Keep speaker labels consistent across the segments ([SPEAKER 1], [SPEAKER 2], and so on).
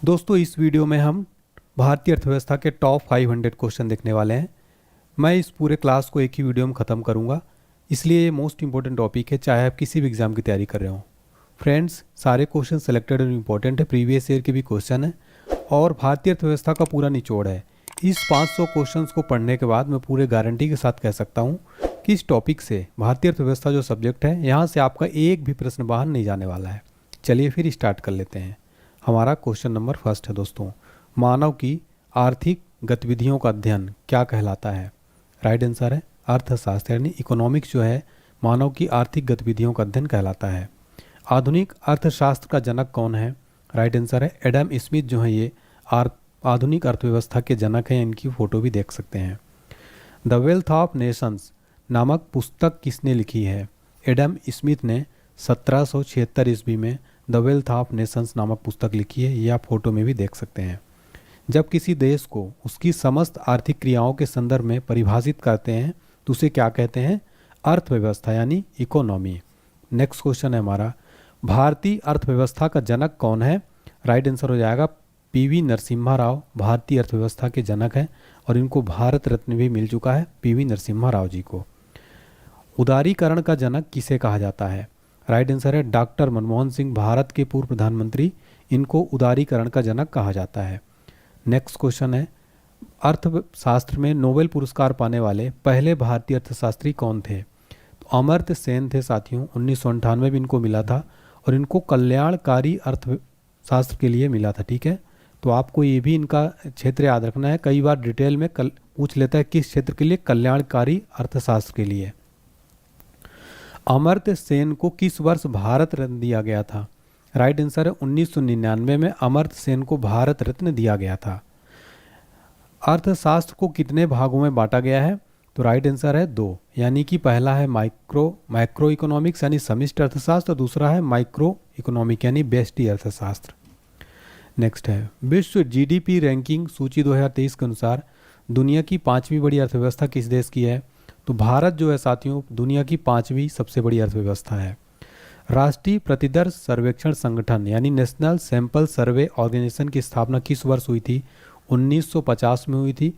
[SPEAKER 1] दोस्तों इस वीडियो में हम भारतीय अर्थव्यवस्था के टॉप 500 क्वेश्चन देखने वाले हैं। मैं इस पूरे क्लास को एक ही वीडियो में ख़त्म करूंगा, इसलिए ये मोस्ट इंपॉर्टेंट टॉपिक है, चाहे आप किसी भी एग्ज़ाम की तैयारी कर रहे हो। फ्रेंड्स, सारे क्वेश्चन सेलेक्टेड और इम्पोर्टेंट है, प्रीवियस ईयर के भी क्वेश्चन है और भारतीय अर्थव्यवस्था का पूरा निचोड़ है। इस 500 क्वेश्चन को पढ़ने के बाद मैं पूरे गारंटी के साथ कह सकता हूँ कि इस टॉपिक से भारतीय अर्थव्यवस्था जो सब्जेक्ट है, यहाँ से आपका एक भी प्रश्न बाहर नहीं जाने वाला है। चलिए फिर स्टार्ट कर लेते हैं। हमारा क्वेश्चन नंबर फर्स्ट है दोस्तों, मानव की आर्थिक गतिविधियों का अध्ययन क्या कहलाता है? राइट आंसर है अर्थशास्त्र, यानी इकोनॉमिक्स जो है मानव की आर्थिक गतिविधियों का अध्ययन कहलाता है। आधुनिक अर्थशास्त्र का जनक कौन है? राइट आंसर है एडम स्मिथ, जो है ये आधुनिक अर्थव्यवस्था के जनक हैं। इनकी फोटो भी देख सकते हैं। द वेल्थ ऑफ नेशंस नामक पुस्तक किसने लिखी है? एडम स्मिथ ने 1776 ईस्वी में द वेल्थ ऑफ नेशंस नामक पुस्तक लिखी है। ये आप फोटो में भी देख सकते हैं। जब किसी देश को उसकी समस्त आर्थिक क्रियाओं के संदर्भ में परिभाषित करते हैं तो उसे क्या कहते हैं? अर्थव्यवस्था, यानी इकोनॉमी। नेक्स्ट क्वेश्चन है हमारा, भारतीय अर्थव्यवस्था का जनक कौन है? राइट आंसर हो जाएगा पीवी नरसिम्हा राव भारतीय अर्थव्यवस्था के जनक हैं और इनको भारत रत्न भी मिल चुका है पीवी नरसिम्हा राव जी को। उदारीकरण का जनक किसे कहा जाता है? राइट आंसर है डॉक्टर मनमोहन सिंह, भारत के पूर्व प्रधानमंत्री। इनको उदारीकरण का जनक कहा जाता है। नेक्स्ट क्वेश्चन है, अर्थशास्त्र में नोबेल पुरस्कार पाने वाले पहले भारतीय अर्थशास्त्री कौन थे? तो अमर्त्य सेन थे साथियों, 1998 में इनको मिला था और इनको कल्याणकारी अर्थशास्त्र के लिए मिला था। ठीक है, तो आपको ये भी इनका क्षेत्र याद रखना है, कई बार डिटेल में पूछ लेता है किस क्षेत्र के लिए? कल्याणकारी अर्थशास्त्र के लिए। अमर्त्य सेन को किस वर्ष भारत रत्न दिया गया था? राइट आंसर है 1999 में अमर्त्य सेन को भारत रत्न दिया गया था। अर्थशास्त्र को कितने भागों में बांटा गया है? तो राइट आंसर है 2, यानी कि पहला है मैक्रो इकोनॉमिक्स यानी समष्टि अर्थशास्त्र, दूसरा है माइक्रो इकोनॉमिक यानी व्यष्टि अर्थशास्त्र। नेक्स्ट है, विश्व जीडीपी रैंकिंग सूची 2023 के अनुसार दुनिया की 5वीं बड़ी अर्थव्यवस्था किस देश की है? तो भारत जो है साथियों दुनिया की 5वीं सबसे बड़ी अर्थव्यवस्था है। राष्ट्रीय प्रतिदर्श सर्वेक्षण संगठन यानी नेशनल सैंपल सर्वे ऑर्गेनाइजेशन की स्थापना किस वर्ष हुई थी? 1950 में हुई थी।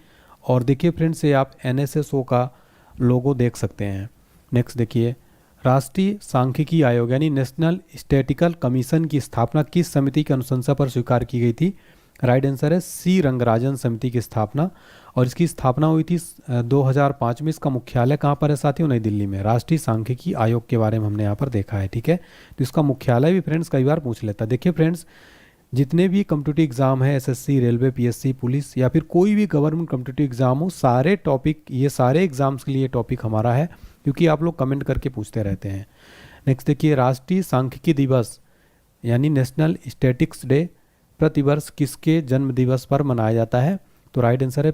[SPEAKER 1] और देखिए फ्रेंड्स, ये आप NSSO का लोगो देख सकते हैं। नेक्स्ट देखिए, राष्ट्रीय सांख्यिकी आयोग यानी नेशनल स्टैटिकल कमीशन की स्थापना किस समिति की अनुशंसा पर स्वीकार की गई थी? राइट आंसर है सी रंगराजन समिति की स्थापना, और इसकी स्थापना हुई थी 2005 में। इसका मुख्यालय कहाँ पर है साथियों? नई दिल्ली में। राष्ट्रीय सांख्यिकी आयोग के बारे में हमने यहाँ पर देखा है। ठीक है, तो इसका मुख्यालय भी फ्रेंड्स कई बार पूछ लेता है। देखिए फ्रेंड्स, जितने भी कम्पिटिटिव एग्जाम है, SSC, रेलवे, PSC, पुलिस या फिर कोई भी गवर्नमेंट कम्पिटिटिव एग्जाम हो, सारे टॉपिक, ये सारे एग्जाम्स के लिए टॉपिक हमारा है, क्योंकि आप लोग कमेंट करके पूछते रहते हैं। नेक्स्ट देखिए, राष्ट्रीय सांख्यिकी दिवस यानी नेशनल स्टैटिक्स डे प्रतिवर्ष किसके जन्म दिवस पर मनाया जाता है? तो राइट आंसर है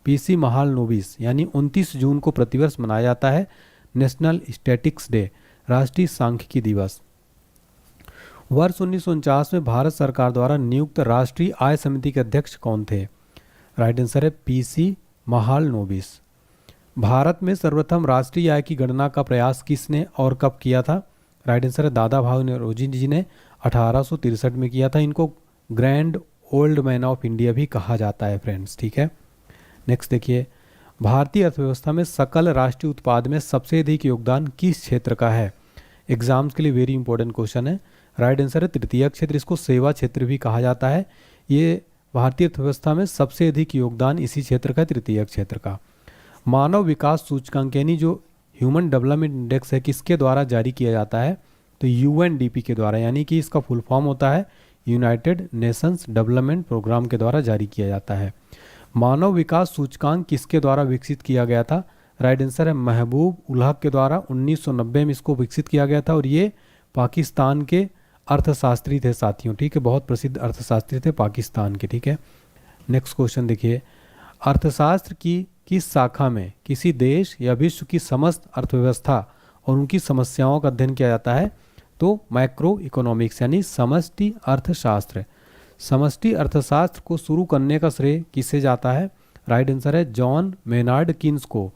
[SPEAKER 1] PC महालनोबिस, यानी 29 जून को प्रतिवर्ष मनाया जाता है नेशनल स्टैटिक्स डे, राष्ट्रीय सांख्यिकी दिवस। वर्ष 1949 में भारत सरकार द्वारा नियुक्त राष्ट्रीय आय समिति के अध्यक्ष कौन थे? राइट आंसर है PC महालनोबिस। भारत में सर्वप्रथम राष्ट्रीय आय की गणना का प्रयास किसने और कब किया था? राइट आंसर है दादा भाई नौरोजी जी ने 1863 में किया था। इनको grand old man of India भी कहा जाता है फ्रेंड्स। ठीक है, नेक्स्ट देखिए, भारतीय अर्थव्यवस्था में सकल राष्ट्रीय उत्पाद में सबसे अधिक योगदान किस क्षेत्र का है? एग्जाम्स के लिए वेरी इंपॉर्टेंट क्वेश्चन है। राइट आंसर है तृतीयक क्षेत्र, इसको सेवा क्षेत्र भी कहा जाता है। ये भारतीय अर्थव्यवस्था में सबसे अधिक योगदान इसी क्षेत्र का, तृतीयक क्षेत्र का। मानव विकास सूचकांक यानी जो ह्यूमन डेवलपमेंट इंडेक्स है, किसके द्वारा जारी किया जाता है? तो UNDP के द्वारा, यानी कि इसका फुल फॉर्म होता है यूनाइटेड नेशंस डेवलपमेंट प्रोग्राम के द्वारा जारी किया जाता है। मानव विकास सूचकांक किसके द्वारा विकसित किया गया था? राइट आंसर है महबूब उल हक के द्वारा 1990 में इसको विकसित किया गया था, और ये पाकिस्तान के अर्थशास्त्री थे साथियों। ठीक है, बहुत प्रसिद्ध अर्थशास्त्री थे पाकिस्तान के। ठीक है, नेक्स्ट क्वेश्चन देखिए, अर्थशास्त्र की किस शाखा में किसी देश या विश्व की समस्त अर्थव्यवस्था और उनकी समस्याओं का अध्ययन किया जाता है? तो मैक्रो इकोनॉमिक्स यानी समष्टि अर्थशास्त्र। समष्टि अर्थशास्त्र को शुरू करने का श्रेय किसे जाता है? राइट आंसर है जॉन मेनार्ड कीन्स को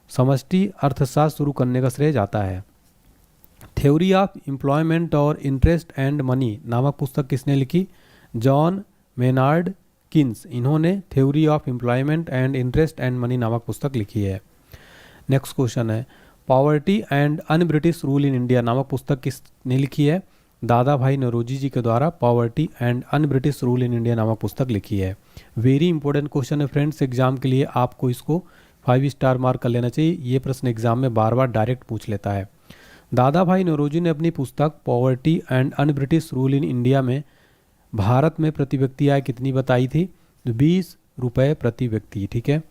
[SPEAKER 1] समष्टि अर्थशास्त्र शुरू करने का श्रेय जाता है। थ्योरी ऑफ एम्प्लॉयमेंट और इंटरेस्ट एंड मनी नामक पुस्तक किसने लिखी? जॉन मेनार्ड किन्स, इन्होंने theory of employment and interest and money नामक पुस्तक लिखी है। नेक्स्ट क्वेश्चन है, poverty and un British rule in India नामक पुस्तक किसने लिखी है? दादा भाई नौरोजी जी के द्वारा poverty and un British rule in India नामक पुस्तक लिखी है। वेरी इंपॉर्टेंट क्वेश्चन है फ्रेंड्स, एग्जाम के लिए आपको इसको 5 स्टार मार्क कर लेना चाहिए। ये प्रश्न एग्जाम में बार बार डायरेक्ट पूछ लेता है। दादा भाई नौरोजी ने अपनी पुस्तक poverty and un British rule in India में भारत में प्रति व्यक्ति आय कितनी बताई थी? 20 रुपये प्रति व्यक्ति। ठीक है,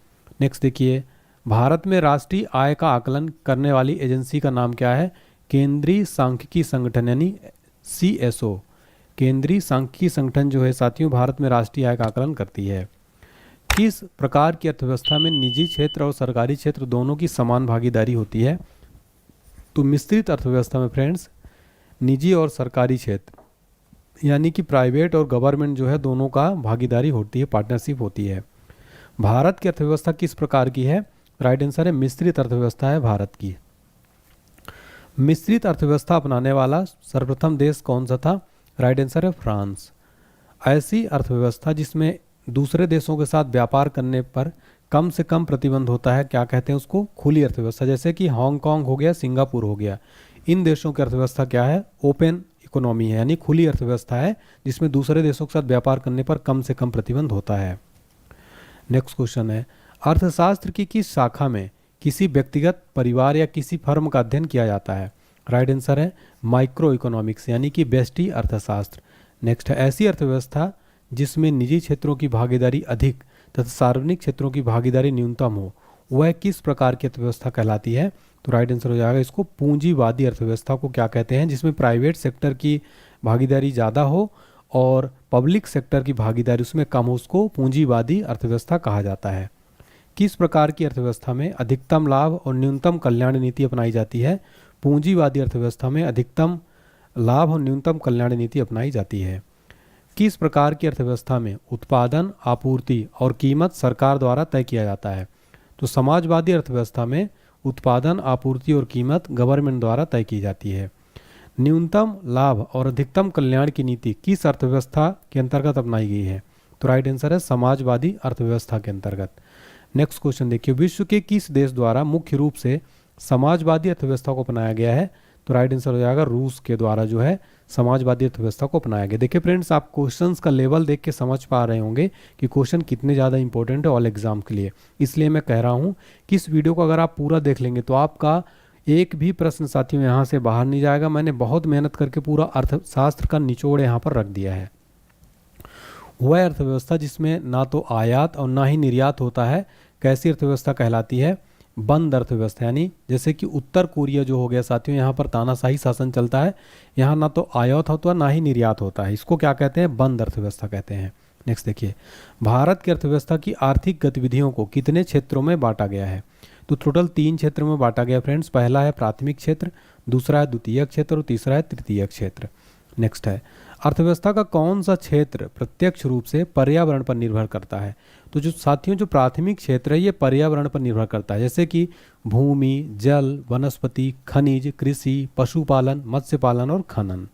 [SPEAKER 1] नेक्स्ट देखिए, भारत में राष्ट्रीय आय का आकलन करने वाली एजेंसी का नाम क्या है? केंद्रीय सांख्यिकी संगठन यानी CSO। केंद्रीय सांख्यिकी संगठन जो है साथियों भारत में राष्ट्रीय आय का आकलन करती है। किस प्रकार की अर्थव्यवस्था में निजी क्षेत्र और सरकारी क्षेत्र दोनों की समान भागीदारी होती है? तो मिश्रित अर्थव्यवस्था में फ्रेंड्स निजी और सरकारी क्षेत्र यानी कि प्राइवेट और गवर्नमेंट जो है दोनों का भागीदारी होती है, पार्टनरशिप होती है। भारत की अर्थव्यवस्था किस प्रकार की है? राइट आंसर है मिश्रित अर्थव्यवस्था है भारत की। मिश्रित अर्थव्यवस्था अपनाने वाला सर्वप्रथम देश कौन सा था? राइट आंसर है फ्रांस। ऐसी अर्थव्यवस्था जिसमें दूसरे देशों के साथ व्यापार करने पर कम से कम प्रतिबंध होता है, क्या कहते हैं उसको? खुली अर्थव्यवस्था। जैसे कि हांगकांग हो गया, सिंगापुर हो गया, इन देशों की अर्थव्यवस्था क्या है? ओपन इकोनॉमी है, यानी खुली अर्थव्यवस्था है जिसमें दूसरे देशों के साथ व्यापार करने पर कम से कम प्रतिबंध होता है। नेक्स्ट क्वेश्चन है, अर्थशास्त्र की किस शाखा में किसी व्यक्तिगत, परिवार या किसी फर्म का अध्ययन किया जाता है? राइट आंसर है माइक्रो इकोनॉमिक्स यानी कि व्यष्टि अर्थशास्त्र। नेक्स्ट है, ऐसी अर्थव्यवस्था जिसमें निजी क्षेत्रों की भागीदारी अधिक तथा सार्वजनिक क्षेत्रों की भागीदारी न्यूनतम हो, वह किस प्रकार की अर्थव्यवस्था कहलाती है? तो राइट आंसर हो जाएगा इसको पूंजीवादी अर्थव्यवस्था को क्या कहते हैं? जिसमें प्राइवेट सेक्टर की भागीदारी ज़्यादा हो और पब्लिक सेक्टर की भागीदारी उसमें कम हो, उसको पूंजीवादी अर्थव्यवस्था कहा जाता है। किस प्रकार की अर्थव्यवस्था में अधिकतम लाभ और न्यूनतम कल्याण नीति अपनाई जाती है? पूंजीवादी अर्थव्यवस्था में अधिकतम लाभ और न्यूनतम कल्याण नीति अपनाई जाती है। किस प्रकार की अर्थव्यवस्था में उत्पादन, आपूर्ति और कीमत सरकार द्वारा तय किया जाता है? तो समाजवादी अर्थव्यवस्था में उत्पादन, आपूर्ति और कीमत गवर्नमेंट द्वारा तय की जाती है। न्यूनतम लाभ और अधिकतम कल्याण की नीति किस अर्थव्यवस्था के अंतर्गत अपनाई गई है? तो राइट आंसर है समाजवादी अर्थव्यवस्था के अंतर्गत। नेक्स्ट क्वेश्चन देखिए, विश्व के किस देश द्वारा मुख्य रूप से समाजवादी अर्थव्यवस्था को अपनाया गया है? तो राइट आंसर हो जाएगा रूस के द्वारा जो है समाजवादी अर्थव्यवस्था को अपनाया गया। देखिए फ्रेंड्स, आप क्वेश्चंस का लेवल देख के समझ पा रहे होंगे कि क्वेश्चन कितने ज़्यादा इंपॉर्टेंट है ऑल एग्जाम के लिए। इसलिए मैं कह रहा हूँ कि इस वीडियो को अगर आप पूरा देख लेंगे तो आपका एक भी प्रश्न साथियों यहाँ से बाहर नहीं जाएगा। मैंने बहुत मेहनत करके पूरा अर्थशास्त्र का निचोड़ यहाँ पर रख दिया है। वह अर्थव्यवस्था जिसमें ना तो आयात और ना ही निर्यात होता है, कैसी अर्थव्यवस्था कहलाती है? बंद अर्थव्यवस्था। यानी जैसे कि उत्तर कोरिया जो हो गया साथियों, यहाँ पर तानाशाही शासन चलता है, यहाँ ना तो आयात होता है ना ही निर्यात होता है, इसको क्या कहते हैं? बंद अर्थव्यवस्था कहते हैं। नेक्स्ट देखिए, भारत की अर्थव्यवस्था की आर्थिक गतिविधियों को कितने क्षेत्रों में बांटा गया है? तो टोटल 3 क्षेत्रों में बांटा गया फ्रेंड्स। पहला है प्राथमिक क्षेत्र, दूसरा है द्वितीयक क्षेत्र और तीसरा है तृतीयक क्षेत्र। नेक्स्ट है, अर्थव्यवस्था का कौन सा क्षेत्र प्रत्यक्ष रूप से पर्यावरण पर निर्भर करता है? तो जो साथियों जो प्राथमिक क्षेत्र है ये पर्यावरण पर निर्भर करता है, जैसे कि भूमि, जल, वनस्पति, खनिज, कृषि, पशुपालन, मत्स्य पालन और खनन।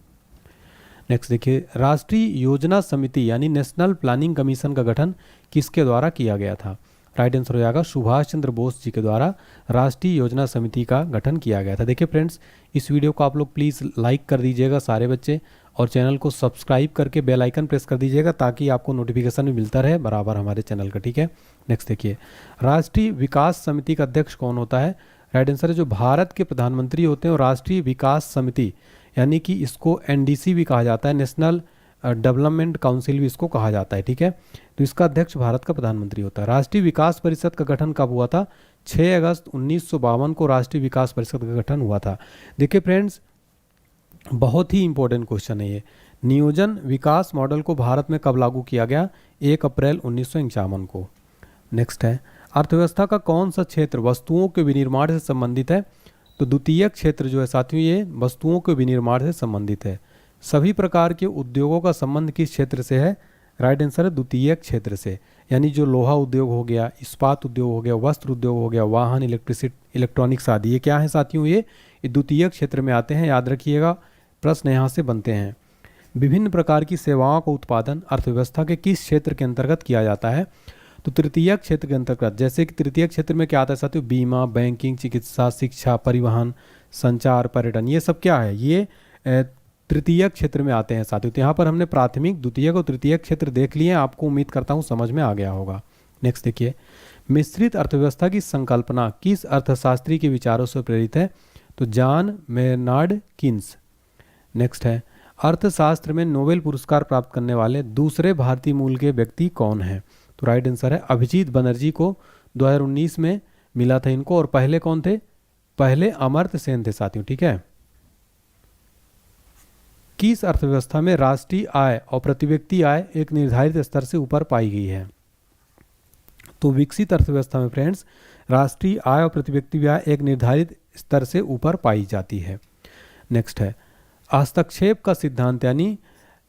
[SPEAKER 1] नेक्स्ट देखिए, राष्ट्रीय योजना समिति यानी नेशनल प्लानिंग कमीशन का गठन किसके द्वारा किया गया था? राइट आंसर हो जाएगा सुभाष चंद्र बोस जी के द्वारा राष्ट्रीय योजना समिति का गठन किया गया था। देखिए फ्रेंड्स, इस वीडियो को आप लोग प्लीज़ लाइक कर दीजिएगा सारे बच्चे, और चैनल को सब्सक्राइब करके बेल आइकन प्रेस कर दीजिएगा ताकि आपको नोटिफिकेशन भी मिलता रहे बराबर हमारे चैनल का। ठीक है, नेक्स्ट देखिए, राष्ट्रीय विकास समिति का अध्यक्ष कौन होता है? राइट आंसर है जो भारत के प्रधानमंत्री होते हैं, और राष्ट्रीय विकास समिति यानी कि इसको NDC भी कहा जाता है, नेशनल डेवलपमेंट काउंसिल भी इसको कहा जाता है। ठीक है, तो इसका अध्यक्ष भारत का प्रधानमंत्री होता है। राष्ट्रीय विकास परिषद का गठन कब हुआ था? 6 अगस्त 1952 को राष्ट्रीय विकास परिषद का गठन हुआ था। देखिए फ्रेंड्स, बहुत ही इंपॉर्टेंट क्वेश्चन है ये। नियोजन विकास मॉडल को भारत में कब लागू किया गया? 1 अप्रैल 1951 को। नेक्स्ट है, अर्थव्यवस्था का कौन सा क्षेत्र वस्तुओं के विनिर्माण से संबंधित है? तो द्वितीयक क्षेत्र जो है साथियों ये वस्तुओं के विनिर्माण से संबंधित है। सभी प्रकार के उद्योगों का संबंध किस क्षेत्र से है? राइट आंसर है द्वितीयक क्षेत्र से, यानी जो लोहा उद्योग हो गया, इस्पात उद्योग हो गया, वस्त्र उद्योग हो गया, वाहन, इलेक्ट्रॉनिक्स आदि, ये क्या है साथियों, ये द्वितीय क्षेत्र में आते हैं। याद रखिएगा, प्रश्न यहाँ से बनते हैं। विभिन्न प्रकार की सेवाओं का उत्पादन अर्थव्यवस्था के किस क्षेत्र के अंतर्गत किया जाता है? तो तृतीय क्षेत्र के अंतर्गत। जैसे कि तृतीय क्षेत्र में क्या आता है साथियों? बीमा, बैंकिंग, चिकित्सा, शिक्षा, परिवहन, संचार, पर्यटन, ये सब क्या है? ये तृतीय क्षेत्र में आते हैं साथियों। तो यहाँ पर हमने प्राथमिक, द्वितीय और तृतीय क्षेत्र देख लिए हैं। आपको उम्मीद करता हूँ समझ में आ गया होगा। नेक्स्ट देखिए, मिश्रित अर्थव्यवस्था की संकल्पना किस अर्थशास्त्री के विचारों से प्रेरित है? तो जॉन मेनार्ड कीन्स। नेक्स्ट है, अर्थशास्त्र में नोबेल पुरस्कार प्राप्त करने वाले दूसरे भारतीय मूल के व्यक्ति कौन हैं? तो राइट आंसर है अभिजीत बनर्जी को 2019 में मिला था इनको। और पहले कौन थे? पहले अमर्त्य सेन थे साथियों। ठीक है। किस अर्थव्यवस्था में राष्ट्रीय आय और प्रति व्यक्ति आय एक निर्धारित स्तर से ऊपर पाई गई है? तो विकसित अर्थव्यवस्था में फ्रेंड्स राष्ट्रीय आय और प्रति व्यक्ति आय एक निर्धारित स्तर से ऊपर पाई जाती है। नेक्स्ट है, हस्तक्षेप का सिद्धांत यानी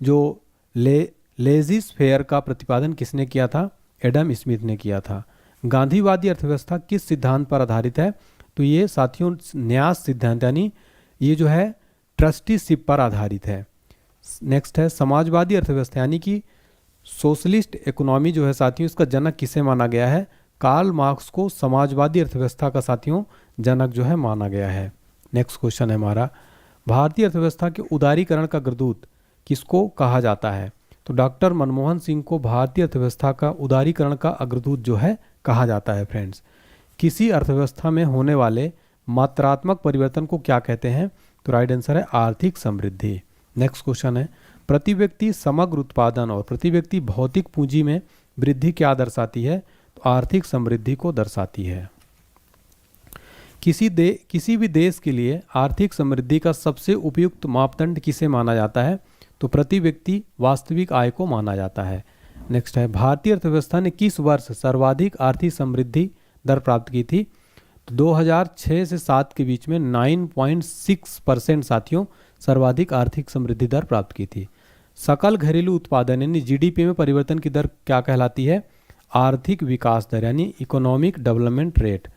[SPEAKER 1] जो लेजिस फेयर का प्रतिपादन किसने किया था? एडम स्मिथ ने किया था। गांधीवादी अर्थव्यवस्था किस सिद्धांत पर आधारित है? तो ये साथियों न्यास सिद्धांत यानी ये जो है ट्रस्टीशिप पर आधारित है। नेक्स्ट है, समाजवादी अर्थव्यवस्था यानी कि सोशलिस्ट इकोनॉमी जो है साथियों, इसका जनक किसे माना गया है? कार्ल मार्क्स को समाजवादी अर्थव्यवस्था का साथियों जनक जो है माना गया है। नेक्स्ट क्वेश्चन है हमारा, भारतीय अर्थव्यवस्था के उदारीकरण का अग्रदूत किसको कहा जाता है? तो डॉक्टर मनमोहन सिंह को भारतीय अर्थव्यवस्था का उदारीकरण का अग्रदूत जो है कहा जाता है। फ्रेंड्स, किसी अर्थव्यवस्था में होने वाले मात्रात्मक परिवर्तन को क्या कहते हैं? तो राइट आंसर है आर्थिक समृद्धि। नेक्स्ट क्वेश्चन है, प्रति व्यक्ति समग्र उत्पादन और प्रति व्यक्ति भौतिक पूंजी में वृद्धि क्या दर्शाती है? तो आर्थिक समृद्धि को दर्शाती है। किसी भी देश के लिए आर्थिक समृद्धि का सबसे उपयुक्त मापदंड किसे माना जाता है? तो प्रति व्यक्ति वास्तविक आय को माना जाता है। नेक्स्ट है, भारतीय अर्थव्यवस्था ने किस वर्ष सर्वाधिक आर्थिक समृद्धि दर प्राप्त की थी? तो 2006 से 7 के बीच में 9.6% साथियों सर्वाधिक आर्थिक समृद्धि दर प्राप्त की थी। सकल घरेलू उत्पादन यानी जीडीपी में परिवर्तन की दर क्या कहलाती है? आर्थिक विकास दर यानी इकोनॉमिक डेवलपमेंट रेट।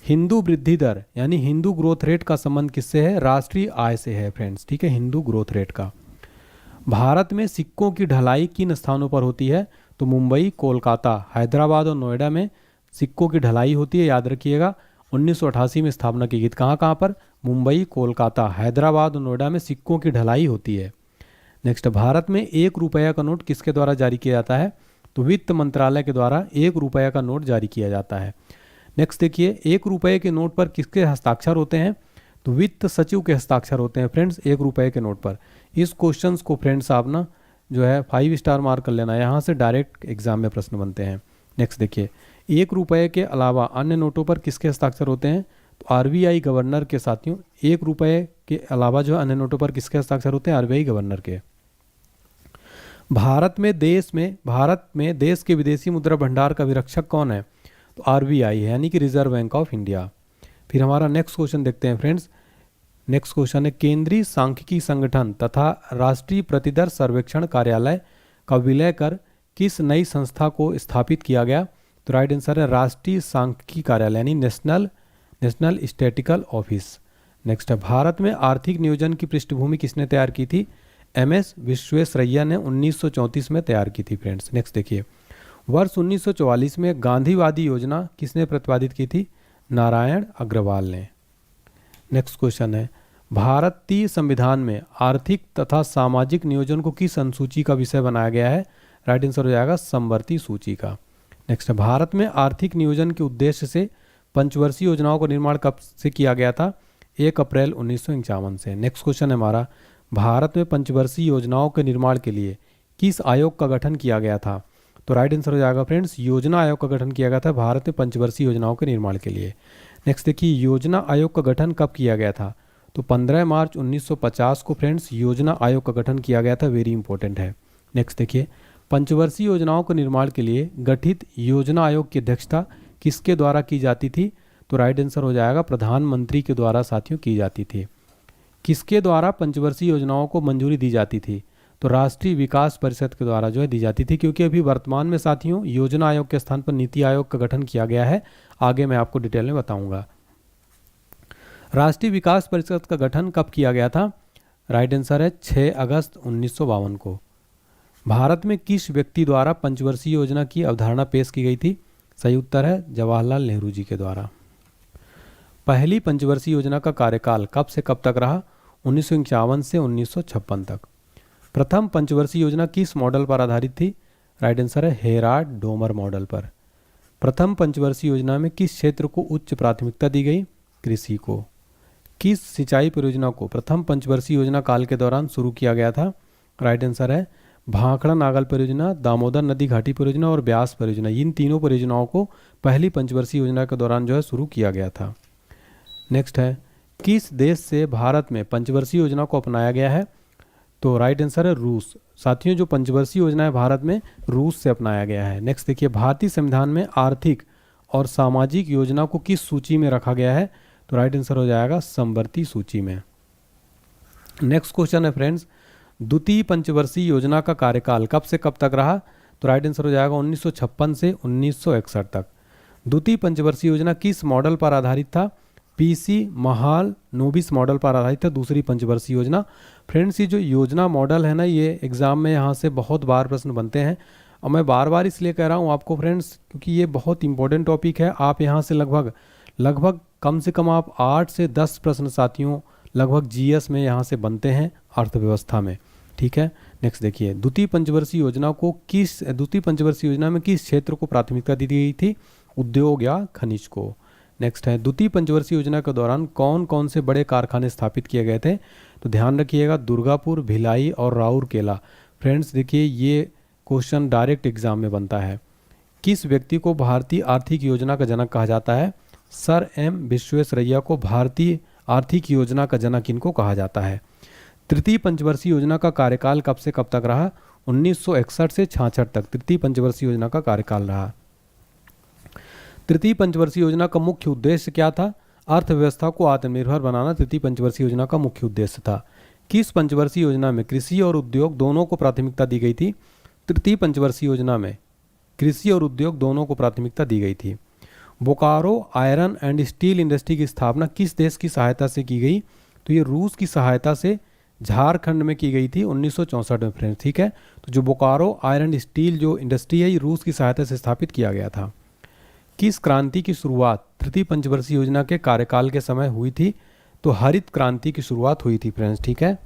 [SPEAKER 1] हिंदू वृद्धि दर यानी हिंदू ग्रोथ रेट का संबंध किससे है? राष्ट्रीय आय से है फ्रेंड्स। ठीक है, हिंदू ग्रोथ रेट का। भारत में सिक्कों की ढलाई किन स्थानों पर होती है? तो मुंबई, कोलकाता, हैदराबाद और नोएडा में सिक्कों की ढलाई होती है। याद रखिएगा, 1988 में स्थापना की गई। कहाँ पर? मुंबई, कोलकाता, हैदराबाद और नोएडा में सिक्कों की ढलाई होती है। नेक्स्ट, भारत में 1 रुपया का नोट किसके द्वारा जारी किया जाता है? तो वित्त मंत्रालय के द्वारा 1 रुपया का नोट जारी किया जाता है। नेक्स्ट देखिए, 1 रुपये के नोट पर किसके हस्ताक्षर होते हैं? तो वित्त सचिव के हस्ताक्षर होते हैं फ्रेंड्स 1 रुपये के नोट पर। इस क्वेश्चन को फ्रेंड्स आप ना जो है 5 स्टार मार्क कर लेना, यहाँ से डायरेक्ट एग्जाम में प्रश्न बनते हैं। नेक्स्ट देखिए, 1 रुपये के अलावा अन्य नोटों पर किसके हस्ताक्षर होते हैं? तो आरबीआई गवर्नर के साथियों। 1 रुपये के अलावा जो अन्य नोटों पर किसके हस्ताक्षर होते हैं? आरबीआई गवर्नर के। भारत में देश के विदेशी मुद्रा भंडार का विरक्षक कौन है? तो आरबीआई है यानी कि रिजर्व बैंक ऑफ इंडिया। फिर हमारा नेक्स्ट क्वेश्चन देखते हैं फ्रेंड्स। नेक्स्ट क्वेश्चन है, केंद्रीय सांख्यिकी संगठन तथा राष्ट्रीय प्रतिदर सर्वेक्षण कार्यालय का विलय कर किस नई संस्था को स्थापित किया गया? तो राइट आंसर है राष्ट्रीय सांख्यिकी कार्यालय यानी नेशनल स्टैटिस्टिकल ऑफिस। नेक्स्ट है, भारत में आर्थिक नियोजन की पृष्ठभूमि किसने तैयार की थी? एमएस विश्वेश्वरैया ने 1934 में तैयार की थी फ्रेंड्स। नेक्स्ट देखिए, वर्ष 1944 में गांधीवादी योजना किसने प्रतिपादित की थी? नारायण अग्रवाल ने। नेक्स्ट क्वेश्चन है, भारतीय संविधान में आर्थिक तथा सामाजिक नियोजन को किस अनुसूची का विषय बनाया गया है? राइट आंसर हो जाएगा समवर्ती सूची का। नेक्स्ट है, भारत में आर्थिक नियोजन के उद्देश्य से पंचवर्षीय योजनाओं का निर्माण कब से किया गया था? 1 अप्रैल 1951 से। नेक्स्ट क्वेश्चन है हमारा, भारत में पंचवर्षीय योजनाओं के निर्माण के लिए किस आयोग का गठन किया गया था? तो राइट आंसर हो जाएगा फ्रेंड्स योजना आयोग का गठन किया गया था भारत में पंचवर्षीय योजनाओं के निर्माण के लिए। नेक्स्ट देखिए, योजना आयोग का गठन कब किया गया था? तो 15 मार्च 1950 को फ्रेंड्स योजना आयोग का गठन किया गया था। वेरी इंपॉर्टेंट है। नेक्स्ट देखिए, पंचवर्षीय योजनाओं के निर्माण के लिए गठित योजना आयोग की अध्यक्षता किसके द्वारा की जाती थी? तो राइट आंसर हो जाएगा प्रधानमंत्री के द्वारा साथियों की जाती थी। किसके द्वारा पंचवर्षीय योजनाओं को मंजूरी दी जाती थी? तो राष्ट्रीय विकास परिषद के द्वारा जो है दी जाती थी, क्योंकि अभी वर्तमान में साथियों योजना आयोग के स्थान पर नीति आयोग का गठन किया गया है। आगे मैं आपको डिटेल में बताऊंगा। राष्ट्रीय विकास परिषद का गठन कब किया गया था? राइट आंसर है 6 अगस्त 1952 को। भारत में किस व्यक्ति द्वारा पंचवर्षीय योजना की अवधारणा पेश की गई थी? सही उत्तर है जवाहरलाल नेहरू जी के द्वारा। पहली पंचवर्षीय योजना का कार्यकाल कब से कब तक रहा? 1951 से 1956 तक। प्रथम पंचवर्षीय योजना किस मॉडल पर आधारित थी? राइट आंसर है हेराल्ड डोमर मॉडल पर। प्रथम पंचवर्षीय योजना में किस क्षेत्र को उच्च प्राथमिकता दी गई? कृषि को। किस सिंचाई परियोजना को प्रथम पंचवर्षीय योजना काल के दौरान शुरू किया गया था? राइट आंसर है भाखड़ा नागल परियोजना, दामोदर नदी घाटी परियोजना और ब्यास परियोजना। इन तीनों परियोजनाओं को पहली पंचवर्षीय योजना के दौरान जो है शुरू किया गया था। नेक्स्ट है किस देश से भारत में पंचवर्षीय योजना को अपनाया गया है? तो राइट आंसर है रूस। साथियों जो पंचवर्षीय योजना है भारत में रूस से अपनाया गया है। नेक्स्ट देखिए भारतीय संविधान में आर्थिक और सामाजिक योजना को किस सूची में रखा गया है? तो राइट आंसर हो जाएगा समवर्ती सूची में। नेक्स्ट क्वेश्चन है फ्रेंड्स, द्वितीय पंचवर्षीय योजना का कार्यकाल कब से कब तक रहा? तो राइट आंसर हो जाएगा 1956 से 1961 तक। द्वितीय पंचवर्षीय योजना किस मॉडल पर आधारित था? पीसी महाल नोबिस मॉडल पर आधारित था दूसरी पंचवर्षीय योजना। फ्रेंड्स ये जो योजना मॉडल है ना, ये एग्जाम में यहाँ से बहुत बार प्रश्न बनते हैं और मैं बार बार इसलिए कह रहा हूँ आपको फ्रेंड्स, क्योंकि ये बहुत इंपॉर्टेंट टॉपिक है। आप यहाँ से लगभग कम से कम आप 8 से 10 प्रश्न साथियों लगभग जीएस में यहाँ से बनते हैं अर्थव्यवस्था में। ठीक है, नेक्स्ट देखिए द्वितीय पंचवर्षीय योजना में किस क्षेत्र को प्राथमिकता दी गई थी? उद्योग या खनिज को। नेक्स्ट है द्वितीय पंचवर्षीय योजना के दौरान कौन कौन से बड़े कारखाने स्थापित किए गए थे? तो ध्यान रखिएगा दुर्गापुर, भिलाई और राउरकेला। फ्रेंड्स देखिए ये क्वेश्चन डायरेक्ट एग्जाम में बनता है। किस व्यक्ति को भारतीय आर्थिक योजना का जनक कहा जाता है? सर एम विश्वेश्वरैया को भारतीय आर्थिक योजना का जनक इनको कहा जाता है। तृतीय पंचवर्षीय योजना का कार्यकाल कब से कब तक रहा? 1961 से 66 तक तृतीय पंचवर्षीय योजना का कार्यकाल रहा। तृतीय पंचवर्षीय योजना का मुख्य उद्देश्य क्या था? अर्थव्यवस्था को आत्मनिर्भर बनाना तृतीय पंचवर्षीय योजना का मुख्य उद्देश्य था। किस पंचवर्षीय योजना में कृषि और उद्योग दोनों को प्राथमिकता दी गई थी? तृतीय पंचवर्षीय योजना में कृषि और उद्योग दोनों को प्राथमिकता दी गई थी। Bokaro iron and steel industry की स्थापना किस देश की सहायता से की गई? तो ये रूस की सहायता से झारखंड में की गई थी 1964 में फ्रेंड्स। ठीक है, तो जो बोकारो आयरन एंड स्टील जो इंडस्ट्री है ये रूस की सहायता से स्थापित किया गया था। किस क्रांति की शुरुआत तृतीय पंचवर्षीय योजना के कार्यकाल के समय हुई थी? तो हरित क्रांति की शुरुआत हुई थी फ्रेंड्स। ठीक है,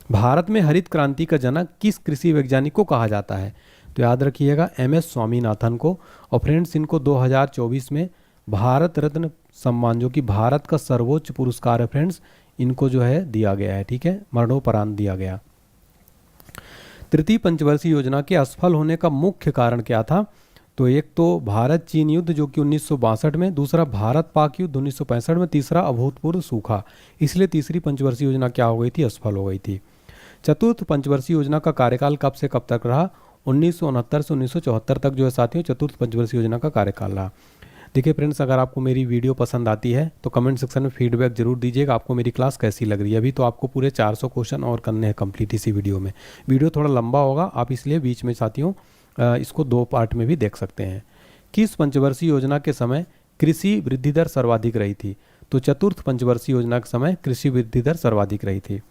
[SPEAKER 1] भारत में हरित क्रांति का जनक किस कृषि वैज्ञानिक को कहा जाता है? तो याद रखिएगा एमएस स्वामीनाथन को। और फ्रेंड्स इनको 2024 में भारत रत्न सम्मान जो कि भारत का सर्वोच्च पुरस्कार है फ्रेंड्स, इनको जो है दिया गया है। ठीक है, मरणोपरांत दिया गया। तृतीय पंचवर्षीय योजना के असफल होने का मुख्य कारण क्या था? तो एक तो भारत चीन युद्ध जो कि 1962 में, दूसरा भारत पाक युद्ध 1965 में, तीसरा अभूतपूर्व सूखा। इसलिए तीसरी पंचवर्षीय योजना क्या हो गई थी? असफल हो गई थी। चतुर्थ पंचवर्षीय योजना का कार्यकाल कब से कब तक रहा? 1969 से 1974 तक जो है साथियों चतुर्थ पंचवर्षीय योजना का कार्यकाल रहा। देखिए फ्रेंड्स अगर आपको मेरी वीडियो पसंद आती है तो कमेंट सेक्शन में फीडबैक जरूर दीजिएगा आपको मेरी क्लास कैसी लग रही है। अभी तो आपको पूरे 400 क्वेश्चन और करने हैं कंप्लीट इसी वीडियो में। वीडियो थोड़ा लंबा होगा, आप इसलिए बीच में साथियों इसको 2 पार्ट में भी देख सकते हैं। किस पंचवर्षीय योजना के समय कृषि वृद्धि दर सर्वाधिक रही थी? तो चतुर्थ पंचवर्षीय योजना के समय कृषि वृद्धि दर सर्वाधिक रही थी।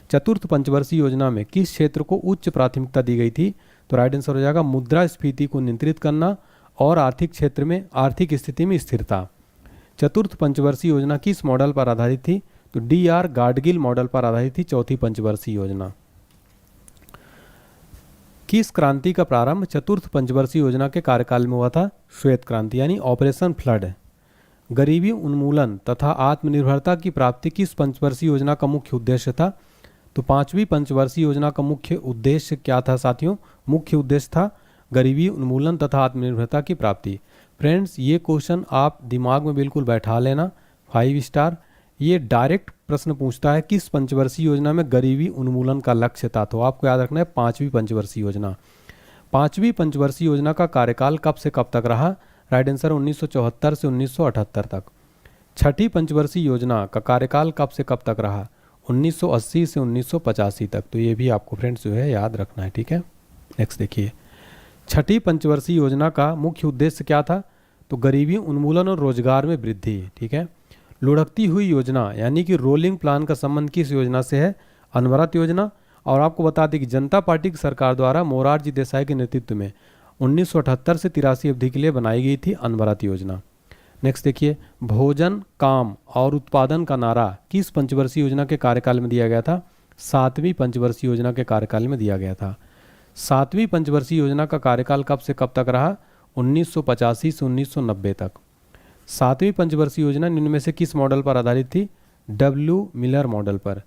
[SPEAKER 1] चतुर्थ पंचवर्षीय योजना में किस क्षेत्र को उच्च प्राथमिकता दी गई थी? तो राइट आंसर हो जाएगा मुद्रास्फीति को नियंत्रित करना और आर्थिक क्षेत्र में आर्थिक स्थिति में स्थिरता। चतुर्थ पंचवर्षीय योजना किस मॉडल पर आधारित थी? तो डीआर गाडगिल मॉडल पर आधारित थी चौथी पंचवर्षीय योजना। किस क्रांति का प्रारंभ चतुर्थ पंचवर्षीय योजना के कार्यकाल में हुआ था? श्वेत क्रांति यानी ऑपरेशन फ्लड। गरीबी उन्मूलन तथा आत्मनिर्भरता की प्राप्ति किस पंचवर्षीय योजना का मुख्य उद्देश्य था? तो पांचवी पंचवर्षीय योजना का मुख्य उद्देश्य क्या था साथियों? मुख्य उद्देश्य था गरीबी उन्मूलन तथा आत्मनिर्भरता की प्राप्ति। फ्रेंड्स ये क्वेश्चन आप दिमाग में बिल्कुल बैठा लेना, 5 स्टार। ये डायरेक्ट प्रश्न पूछता है किस पंचवर्षीय योजना में गरीबी उन्मूलन का लक्ष्य था? तो आपको याद रखना है पांचवी पंचवर्षीय योजना। पांचवी पंचवर्षीय योजना का कार्यकाल कब से कब तक रहा? राइट आंसर 1974 से 1978 तक। छठी पंचवर्षीय योजना का कार्यकाल कब से कब तक रहा? 1980 से 1985 तक। तो ये भी आपको फ्रेंड्स जो है याद रखना है, ठीक है। नेक्स्ट देखिए, छठी पंचवर्षीय योजना का मुख्य उद्देश्य क्या था? तो गरीबी उन्मूलन और रोजगार में वृद्धि, ठीक है। लुढ़कती हुई योजना यानी कि रोलिंग प्लान का संबंध किस योजना से है? अनवरत योजना। और आपको बता दें कि जनता पार्टी की सरकार द्वारा मोरारजी देसाई के नेतृत्व में 1978 से 83 अवधि के लिए बनाई गई थी अनवरत योजना। नेक्स्ट देखिए, भोजन, काम और उत्पादन का नारा किस पंचवर्षीय योजना के कार्यकाल में दिया गया था? 7वीं पंचवर्षीय योजना के कार्यकाल में दिया गया था। 7वीं पंचवर्षीय योजना का कार्यकाल कब से कब तक रहा? 1985 से 1990 तक। 7वीं पंचवर्षीय योजना निम्न में से किस मॉडल पर आधारित थी? डब्ल्यू मिलर मॉडल पर।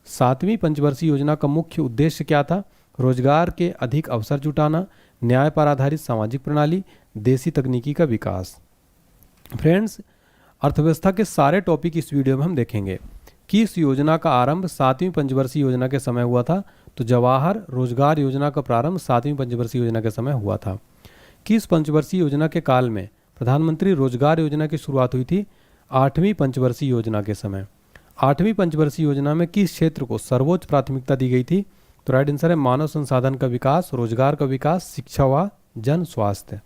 [SPEAKER 1] 7वीं पंचवर्षीय योजना का मुख्य उद्देश्य क्या था? रोजगार के अधिक अवसर जुटाना, न्याय पर आधारित सामाजिक प्रणाली, देसी तकनीकी का विकास। फ्रेंड्स, अर्थव्यवस्था के सारे टॉपिक इस वीडियो में हम देखेंगे। किस योजना का आरंभ 7वीं पंचवर्षीय योजना के समय हुआ था? तो जवाहर रोजगार योजना का प्रारंभ 7वीं पंचवर्षीय योजना के समय हुआ था। किस पंचवर्षीय योजना के काल में प्रधानमंत्री रोजगार योजना की शुरुआत हुई थी? 8वीं पंचवर्षीय योजना के समय। 8वीं पंचवर्षीय योजना में किस क्षेत्र को सर्वोच्च प्राथमिकता दी गई थी? तो राइट आंसर है मानव संसाधन का विकास, रोजगार का विकास, शिक्षा व जन स्वास्थ्य।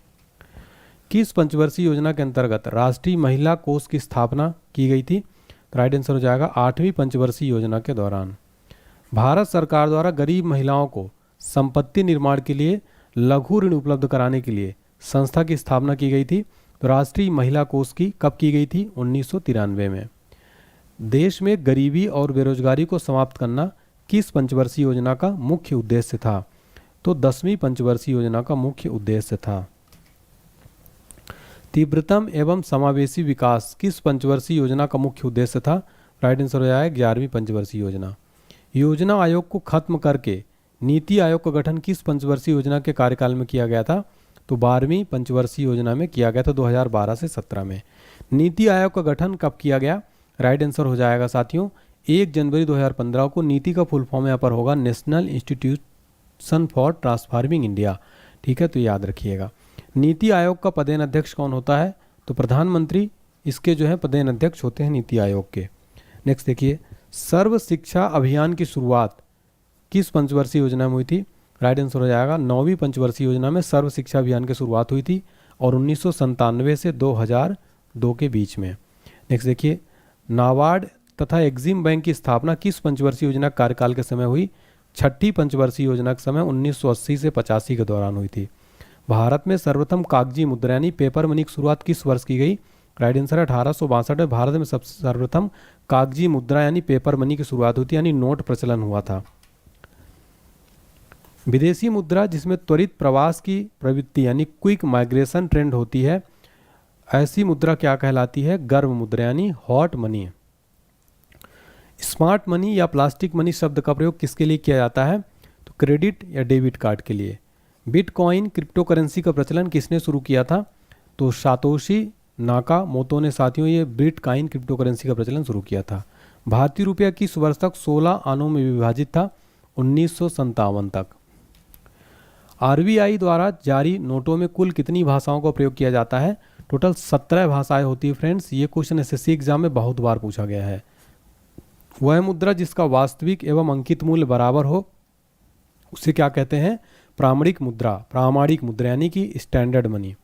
[SPEAKER 1] किस पंचवर्षीय योजना के अंतर्गत राष्ट्रीय महिला कोष की स्थापना की गई थी? तो राइट आंसर हो जाएगा 8वीं पंचवर्षीय योजना के दौरान। भारत सरकार द्वारा गरीब महिलाओं को संपत्ति निर्माण के लिए लघु ऋण उपलब्ध कराने के लिए संस्था की स्थापना की गई थी। तो राष्ट्रीय महिला कोष की कब की गई थी? 1993 में। देश में गरीबी और बेरोजगारी को समाप्त करना किस पंचवर्षीय योजना का मुख्य उद्देश्य था? तो 10वीं पंचवर्षीय योजना का मुख्य उद्देश्य था। तीव्रतम एवं समावेशी विकास किस पंचवर्षीय योजना का मुख्य उद्देश्य था? राइट आंसर हो जाएगा 11वीं पंचवर्षीय योजना। योजना आयोग को खत्म करके नीति आयोग का गठन किस पंचवर्षीय योजना के कार्यकाल में किया गया था? तो 12वीं पंचवर्षीय योजना में किया गया था 2012 से 17 में। नीति आयोग का गठन कब किया गया? राइट आंसर हो जाएगा साथियों 1 जनवरी 2015 को। नीति का फुल फॉर्म यहाँ पर होगा national institution for transforming India, ठीक है। तो याद रखिएगा। नीति आयोग का पदेन अध्यक्ष कौन होता है? तो प्रधानमंत्री इसके जो है पदेन अध्यक्ष होते हैं नीति आयोग के। नेक्स्ट देखिए, सर्व शिक्षा अभियान की शुरुआत किस पंचवर्षीय योजना में हुई थी? राइट आंसर हो जाएगा 9वीं पंचवर्षीय योजना में सर्व शिक्षा अभियान की शुरुआत हुई थी और 1997 से 2002 के बीच में। नेक्स्ट देखिए, नाबार्ड तथा एग्जिम बैंक की स्थापना किस पंचवर्षीय योजना कार्यकाल के समय हुई? 6ठी पंचवर्षीय योजना के समय 1980 से 85 के दौरान हुई थी। भारत में सर्वप्रथम कागजी मुद्रा यानी पेपर मनी की शुरुआत किस वर्ष की गई? राइट आंसर है 1862 में भारत में सर्वप्रथम कागजी मुद्रा यानी पेपर मनी की शुरुआत हुई थी, यानी नोट प्रचलन हुआ था। विदेशी मुद्रा जिसमें त्वरित प्रवास की प्रवृत्ति यानी क्विक माइग्रेशन ट्रेंड होती है, ऐसी मुद्रा क्या कहलाती है? गर्म मुद्रा यानी हॉट मनी। स्मार्ट मनी या प्लास्टिक मनी शब्द का प्रयोग किसके लिए किया जाता है? तो क्रेडिट या डेबिट कार्ड के लिए। बिटकॉइन क्रिप्टो करेंसी का प्रचलन किसने शुरू किया था? तो सातोशी नाकामोतो ने साथियों ये बिटकॉइन क्रिप्टो करेंसी का प्रचलन शुरू किया था। भारतीय रुपया किस वर्ष तक 16 आनों में विभाजित था? 1957 तक। आरबीआई द्वारा जारी नोटों में कुल कितनी भाषाओं का प्रयोग किया जाता है? टोटल 17 भाषाएं होती है फ्रेंड्स। ये क्वेश्चन एसएससी एग्जाम में बहुत बार पूछा गया है। वह मुद्रा जिसका वास्तविक एवं अंकित मूल्य बराबर हो उसे क्या कहते हैं? प्रामाणिक मुद्रा। प्रामाणिक मुद्रा यानी कि स्टैंडर्ड मनी।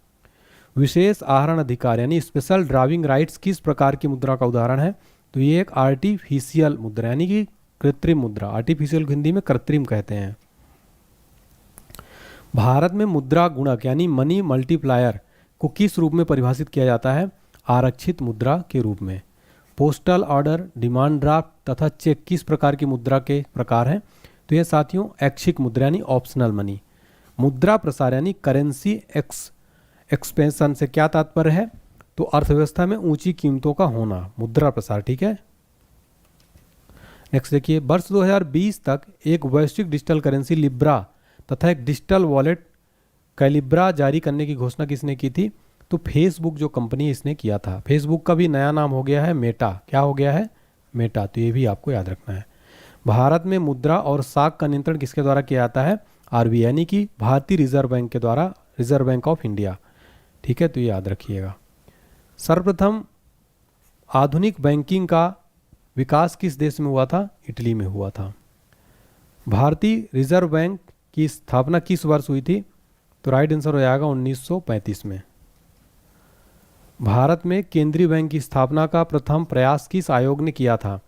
[SPEAKER 1] विशेष आहरण अधिकार यानी स्पेशल ड्राइविंग राइट्स किस प्रकार की मुद्रा का उदाहरण है? तो ये एक आर्टिफिशियल मुद्रा यानी कि कृत्रिम मुद्रा। आर्टिफिशियल हिंदी में कृत्रिम कहते हैं। भारत में मुद्रा गुणक यानी मनी मल्टीप्लायर को किस रूप में परिभाषित किया जाता है? आरक्षित मुद्रा के रूप में। पोस्टल ऑर्डर, डिमांड ड्राफ्ट तथा चेक किस प्रकार की मुद्रा के प्रकार हैं? तो ये साथियों ऐच्छिक मुद्रा यानी ऑप्शनल मनी। मुद्रा प्रसार यानी करेंसी एक्सपेंशन से क्या तात्पर्य है? तो अर्थव्यवस्था में ऊंची कीमतों का होना, मुद्रा प्रसार, ठीक है। नेक्स्ट देखिए, वर्ष 2020 तक एक वैश्विक डिजिटल करेंसी लिब्रा तथा एक डिजिटल वॉलेट कैलिब्रा जारी करने की घोषणा किसने की थी? तो फेसबुक जो कंपनी इसने किया था। फेसबुक का भी नया नाम हो गया है मेटा। क्या हो गया है? मेटा। तो ये भी आपको याद रखना है। भारत में मुद्रा और साख का नियंत्रण किसके द्वारा किया जाता है? आरबीआई यानी कि भारतीय रिजर्व बैंक के द्वारा, रिजर्व बैंक ऑफ इंडिया, ठीक है। तो ये याद रखिएगा। सर्वप्रथम आधुनिक बैंकिंग का विकास किस देश में हुआ था? इटली में हुआ था। भारतीय रिजर्व बैंक की स्थापना किस वर्ष हुई थी? तो राइट आंसर हो जाएगा 1935 में। भारत में केंद्रीय बैंक की स्थापना का प्रथम प्रयास किस आयोग ने किया था?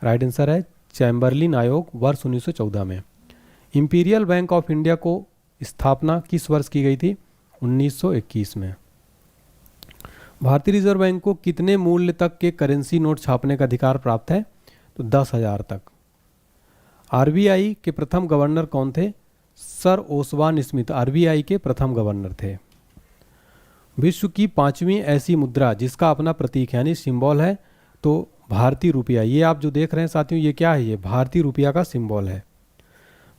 [SPEAKER 1] राइट आंसर है चैम्बरलिन आयोग, वर्ष 1914 में। इंपीरियल बैंक ऑफ इंडिया को स्थापना किस वर्ष की गई थी? 1921 में। भारतीय रिजर्व बैंक को कितने मूल्य तक के करेंसी नोट छापने का अधिकार प्राप्त है? तो 10,000 तक। आरबीआई के प्रथम गवर्नर कौन थे? सर ओसवान स्मिथ आरबीआई के प्रथम गवर्नर थे। विश्व की 5वीं ऐसी मुद्रा जिसका अपना प्रतीक यानी सिंबल है तो भारतीय रुपया। ये आप जो देख रहे हैं साथियों, ये क्या है? ये भारतीय रुपया का सिंबल है।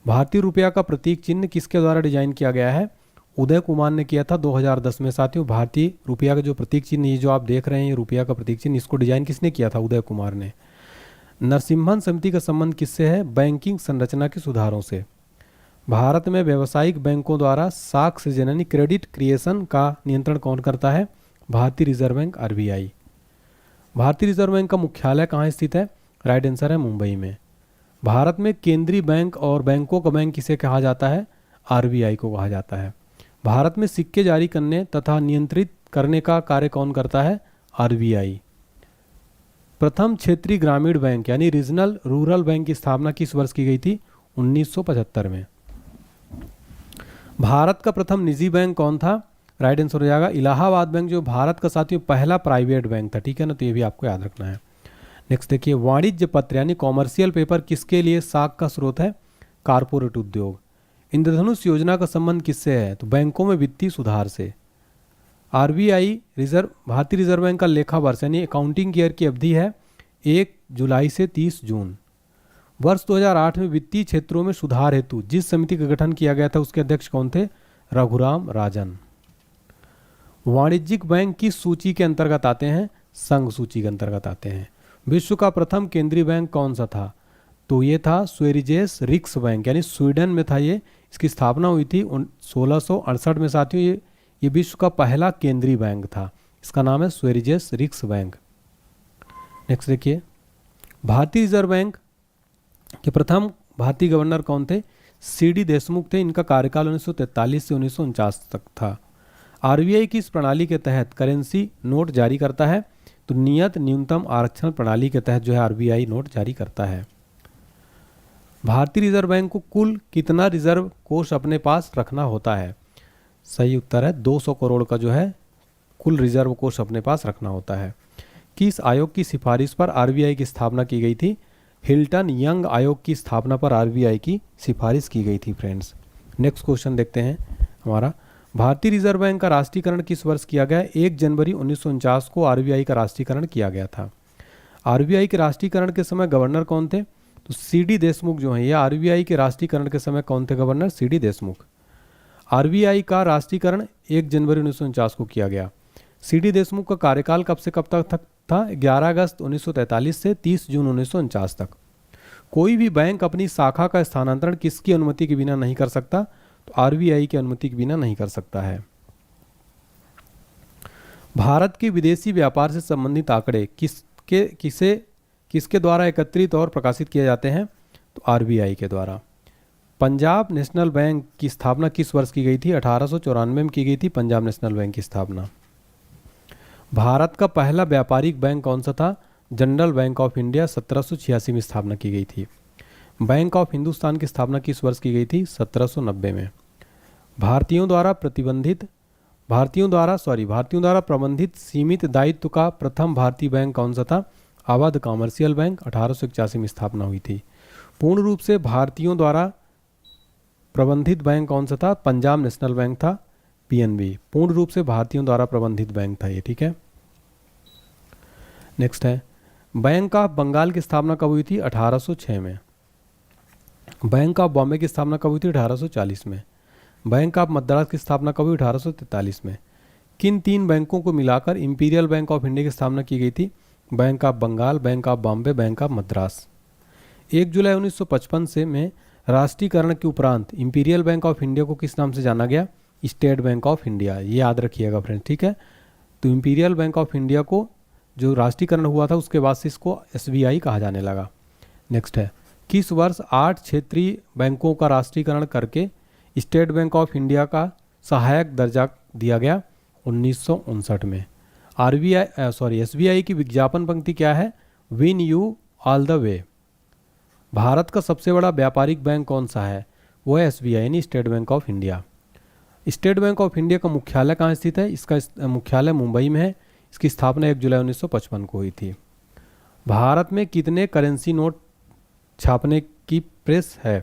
[SPEAKER 1] भारतीय रुपया का प्रतीक चिन्ह किसके द्वारा डिजाइन किया गया है? उदय कुमार ने किया था 2010 में। साथियों, भारतीय रुपया का जो प्रतीक चिन्ह ये जो आप देख रहे हैं, ये रुपया का प्रतीक चिन्ह, इसको डिजाइन किसने किया था? उदय कुमार ने। नरसिम्हन समिति का संबंध किससे है? बैंकिंग संरचना के सुधारों से। भारत में व्यावसायिक बैंकों द्वारा साख सृजन यानी क्रेडिट क्रिएशन का नियंत्रण कौन करता है? भारतीय रिजर्व बैंक आरबीआई। भारतीय रिजर्व बैंक का मुख्यालय कहाँ स्थित है? राइट आंसर है मुंबई में। भारत में केंद्रीय बैंक और बैंकों का बैंक किसे कहा जाता है? आरबीआई को कहा जाता है। भारत में सिक्के जारी करने तथा नियंत्रित करने का कार्य कौन करता है? आरबीआई। प्रथम क्षेत्रीय ग्रामीण बैंक यानी रीजनल रूरल बैंक की स्थापना किस वर्ष की गई थी? 1975 में। भारत का प्रथम निजी बैंक कौन था? राइट आंसर हो जाएगा इलाहाबाद बैंक, जो भारत का साथियों पहला प्राइवेट बैंक था। ठीक है ना, तो ये भी आपको याद रखना है। नेक्स्ट देखिए, वाणिज्य पत्र यानी कॉमर्शियल पेपर किसके लिए साख का स्रोत है? कारपोरेट उद्योग। इंद्रधनुष योजना का संबंध किससे है? तो बैंकों में वित्तीय सुधार से। आरबीआई भारतीय रिजर्व बैंक का लेखा वर्ष यानी अकाउंटिंग ईयर की अवधि है 1 जुलाई से 30 जून। वर्ष 2008 में वित्तीय क्षेत्रों में सुधार हेतु जिस समिति का गठन किया गया था उसके अध्यक्ष कौन थे? रघुराम राजन। वाणिज्यिक बैंक किस सूची के अंतर्गत आते हैं? संघ सूची के अंतर्गत आते हैं। विश्व का प्रथम केंद्रीय बैंक कौन सा था? तो ये था स्वेरिजेस रिक्स बैंक, यानी स्वीडन में था ये। इसकी स्थापना हुई थी 1668 में। साथियों, ये विश्व का पहला केंद्रीय बैंक था। इसका नाम है स्वेरिजेस रिक्स बैंक। नेक्स्ट देखिए, भारतीय रिजर्व बैंक के प्रथम भारतीय गवर्नर कौन थे? सीडी देशमुख थे। इनका कार्यकाल 1943 से 1949 तक था। आरबीआई किस प्रणाली के तहत करेंसी नोट जारी करता है? तो नियत न्यूनतम आरक्षण प्रणाली के तहत जो है आरबीआई नोट जारी करता है। भारतीय रिजर्व बैंक को कुल कितना रिजर्व कोष अपने पास रखना होता है? सही उत्तर है 200 करोड़ का जो है कुल रिजर्व कोष अपने पास रखना होता है। किस आयोग की सिफारिश पर आरबीआई की स्थापना की गई थी? हिल्टन यंग आयोग की स्थापना पर आरबीआई की सिफारिश की गई थी फ्रेंड्स। नेक्स्ट क्वेश्चन देखते हैं हमारा, भारतीय रिजर्व बैंक का राष्ट्रीयकरण किस वर्ष किया गया? 1 जनवरी 1949 को आरबीआई का राष्ट्रीयकरण किया गया था। आरबीआई के राष्ट्रीयकरण के समय गवर्नर कौन थे? तो सीडी देशमुख जो हैं, ये आरबीआई के राष्ट्रीयकरण के समय कौन थे गवर्नर? सीडी देशमुख। आरबीआई का राष्ट्रीयकरण 1 जनवरी 1949 को किया गया। सीडी देशमुख का कार्यकाल कब से कब तक था? 11 अगस्त 1943 से 30 जून 1949 तक। कोई भी बैंक अपनी शाखा का स्थानांतरण किसकी अनुमति के बिना नहीं कर सकता? तो आरबीआई की अनुमति के बिना नहीं कर सकता है। भारत के विदेशी व्यापार से संबंधित आंकड़े किसके द्वारा एकत्रित और प्रकाशित किए जाते हैं? तो आरबीआई के द्वारा। पंजाब नेशनल बैंक की स्थापना किस वर्ष की गई थी? 1894 में की गई थी पंजाब नेशनल बैंक की स्थापना। भारत का पहला व्यापारिक बैंक कौन सा था? जनरल बैंक ऑफ इंडिया, 1786 में स्थापना की गई थी। बैंक ऑफ हिंदुस्तान की स्थापना किस वर्ष की गई थी? 1790 में। भारतीयों द्वारा प्रबंधित सीमित दायित्व का प्रथम भारतीय बैंक कौन सा था? अवध कॉमर्शियल बैंक, 1881 में स्थापना हुई थी। पूर्ण रूप से भारतीयों द्वारा प्रबंधित बैंक कौन सा था? पंजाब नेशनल बैंक था, पीएनबी। पूर्ण रूप से भारतीयों द्वारा प्रबंधित बैंक था ये। ठीक है, नेक्स्ट है, बैंक ऑफ बंगाल की स्थापना कब हुई थी? 1806 में। बैंक ऑफ बॉम्बे की स्थापना कब हुई थी? 1840 में। बैंक ऑफ मद्रास की स्थापना कब हुई? 1843 में। किन 3 बैंकों को मिलाकर इंपीरियल बैंक ऑफ इंडिया की स्थापना की गई थी? Bank of Bengal, Bank of Bombay, Bank of Madras. 1 जुलाई 1955 से में राष्ट्रीयकरण के उपरांत इंपीरियल बैंक ऑफ इंडिया को किस नाम से जाना गया? State bank of India. ये याद रखिएगा फ्रेंड्स। ठीक है, तो इंपीरियल बैंक ऑफ इंडिया को जो राष्ट्रीयकरण हुआ था उसके बाद से इसको एसबीआई कहा जाने लगा। नेक्स्ट है, किस वर्ष 8 क्षेत्रीय बैंकों का राष्ट्रीयकरण करके स्टेट बैंक ऑफ इंडिया का सहायक दर्जा दिया गया? 1959 में। एसबीआई की विज्ञापन पंक्ति क्या है? Win you all the way. Bharat का सबसे बड़ा व्यापारिक बैंक कौन सा है? वो है एसबीआई यानी state bank of India. State bank of India का मुख्यालय कहाँ स्थित है? इसका मुख्यालय मुंबई में है। इसकी स्थापना 1 जुलाई 1955 को हुई थी। भारत में कितने करेंसी नोट छापने की प्रेस है?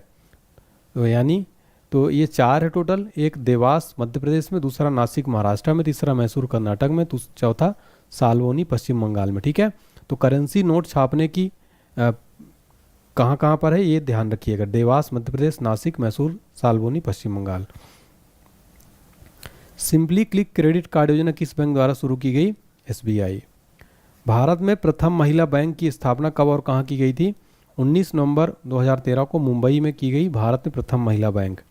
[SPEAKER 1] तो ये 4 है टोटल। एक देवास मध्य प्रदेश में, दूसरा नासिक महाराष्ट्र में, तीसरा मैसूर कर्नाटक में, चौथा साल्वोनी पश्चिम बंगाल में। ठीक है, तो करेंसी नोट छापने की कहाँ कहाँ पर है ये ध्यान रखिएगा। Dewas Madhya Pradesh, Nashik, Mysore, Salboni Paschim Bangal. Simply click credit card योजना किस बैंक द्वारा शुरू की गई? एसबीआई। भारत में प्रथम महिला बैंक की स्थापना कब और कहाँ की गई थी? 19 नवंबर 2013 को मुंबई में की गई भारत में प्रथम महिला बैंक।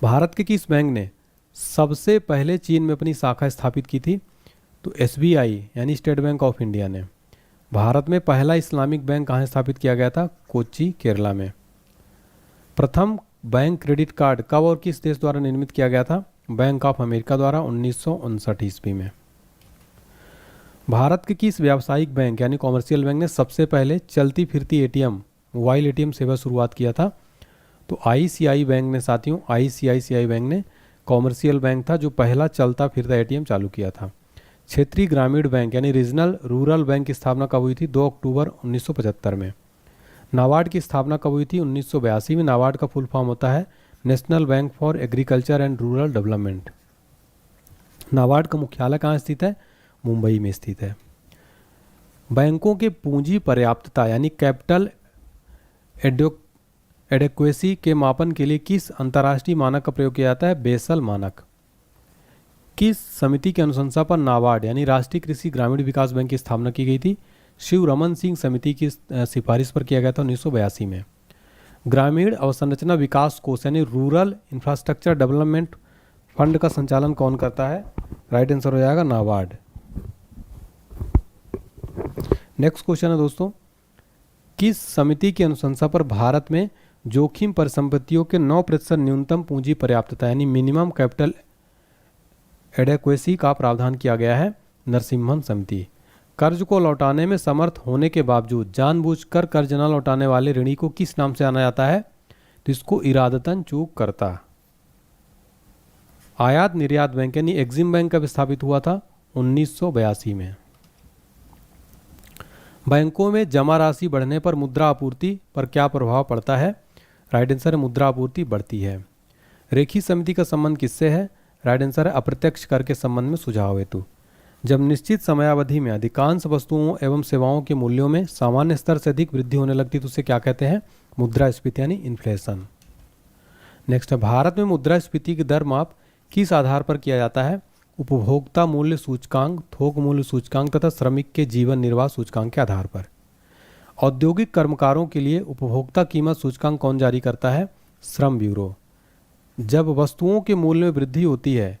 [SPEAKER 1] भारत के किस बैंक ने सबसे पहले चीन में अपनी शाखा स्थापित की थी? तो एसबीआई यानी स्टेट बैंक ऑफ इंडिया ने। भारत में पहला इस्लामिक बैंक कहाँ स्थापित किया गया था? कोच्चि, केरला में। प्रथम बैंक क्रेडिट कार्ड कब और किस देश द्वारा निर्मित किया गया था? बैंक ऑफ अमेरिका द्वारा 1959 ईस्वी में। भारत के किस व्यावसायिक बैंक यानी कॉमर्शियल बैंक ने सबसे पहले चलती फिरती एटीएम, मोबाइल एटीएम सेवा शुरुआत किया था? तो आईसीआई बैंक ने साथियों, आईसीआईसीआई बैंक ने कॉमर्शियल बैंक था जो पहला चलता फिरता एटीएम चालू किया था। क्षेत्रीय ग्रामीण बैंक यानी रीजनल रूरल बैंक की स्थापना कब हुई थी? 2 अक्टूबर 1975 में। नाबार्ड की स्थापना कब हुई थी? 1982 में। नाबार्ड का फुल फॉर्म होता है national bank for agriculture and rural development. NABARD का मुख्यालय कहाँ स्थित है? मुंबई में स्थित है। बैंकों के पूंजी पर्याप्तता यानी कैपिटल एडेक्वेसी के मापन के लिए किस अंतर्राष्ट्रीय मानक का प्रयोग किया जाता है? बेसल मानक। किस समिति की अनुशंसा पर नाबार्ड यानी राष्ट्रीय कृषि ग्रामीण विकास बैंक की स्थापना की गई थी? शिव रमन सिंह समिति की सिफारिश पर किया गया था 1982 में। ग्रामीण अवसंरचना विकास कोष यानी रूरल इंफ्रास्ट्रक्चर डेवलपमेंट फंड का संचालन कौन करता है? राइट आंसर हो जाएगा नाबार्ड। नेक्स्ट क्वेश्चन है दोस्तों, किस समिति की अनुशंसा पर भारत में जोखिम परिसंपत्तियों के 9% न्यूनतम पूंजी पर्याप्तता यानी मिनिमम कैपिटल एडेक्वेसी का प्रावधान किया गया है? नरसिम्हन समिति। कर्ज को लौटाने में समर्थ होने के बावजूद जानबूझकर कर्ज न लौटाने वाले ऋणी को किस नाम से जाना जाता है? तो इसको इरादतन चूक करता। आयात निर्यात बैंक यानी एग्जिम बैंक कब स्थापित हुआ था? 1982 में। बैंकों में जमा राशि बढ़ने पर मुद्रा आपूर्ति पर क्या प्रभाव पड़ता है? राइट आंसर है मुद्रा आपूर्ति बढ़ती है। रेखी समिति का संबंध किससे है? राइट आंसर है अप्रत्यक्ष कर के संबंध में सुझाव हेतु। जब निश्चित समयावधि में अधिकांश वस्तुओं एवं सेवाओं के मूल्यों में सामान्य स्तर से अधिक वृद्धि होने लगती तो उसे क्या कहते हैं? मुद्रास्फीति यानी इन्फ्लेशन। नेक्स्ट है, भारत में मुद्रास्फीति की दर माप किस आधार पर किया जाता है? उपभोक्ता मूल्य सूचकांक, थोक मूल्य सूचकांक तथा श्रमिक के जीवन निर्वाह सूचकांक के आधार पर। औद्योगिक कर्मकारों के लिए उपभोक्ता कीमत सूचकांक कौन जारी करता है? श्रम ब्यूरो। जब वस्तुओं के मूल्य में वृद्धि होती है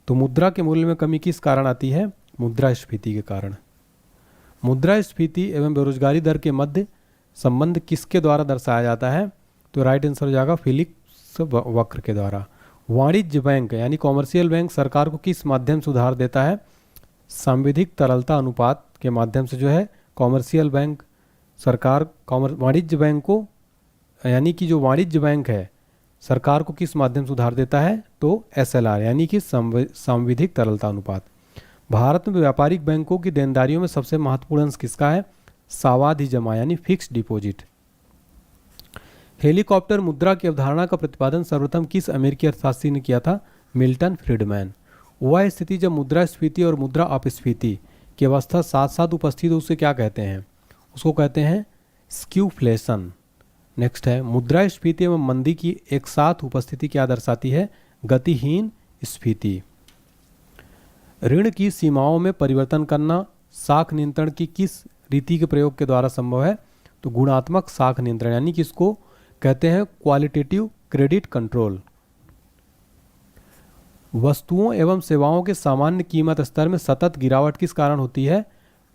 [SPEAKER 1] तो मुद्रा के मूल्य में कमी किस कारण आती है? मुद्रास्फीति के कारण। मुद्रास्फीति एवं बेरोजगारी दर के मध्य संबंध किसके द्वारा दर्शाया जाता है? तो राइट आंसर हो जाएगा फिलिप्स वक्र के द्वारा। वाणिज्य बैंक यानी कॉमर्शियल बैंक सरकार को किस माध्यम से उधार देता है? सांविधिक तरलता अनुपात के माध्यम से जो है कॉमर्शियल बैंक सरकार वाणिज्य बैंक को यानी कि जो वाणिज्य बैंक है सरकार को किस माध्यम से उधार देता है? तो एसएलआर यानी कि सांविधिक तरलता अनुपात। भारत में व्यापारिक बैंकों की देनदारियों में सबसे महत्वपूर्ण अंश किसका है? सावधि जमा यानी फिक्स्ड डिपॉजिट। हेलीकॉप्टर मुद्रा की अवधारणा का प्रतिपादन सर्वप्रथम किस अमेरिकी अर्थशास्त्री ने किया था? Milton Friedman. वह स्थिति जब मुद्रास्फीति और मुद्रा अपस्फीति की अवस्था साथ साथ उपस्थित है उसे क्या कहते हैं? उसको कहते हैं स्क्यूफ्लेशन। नेक्स्ट है, मुद्रास्फीति एवं मंदी की एक साथ उपस्थिति क्या दर्शाती है? गतिहीन स्फीति। ऋण की सीमाओं में परिवर्तन करना साख नियंत्रण की किस रीति के प्रयोग के द्वारा संभव है? तो गुणात्मक साख नियंत्रण यानी कि इसको कहते हैं क्वालिटेटिव क्रेडिट कंट्रोल। वस्तुओं एवं सेवाओं के सामान्य कीमत स्तर में सतत गिरावट किस कारण होती है?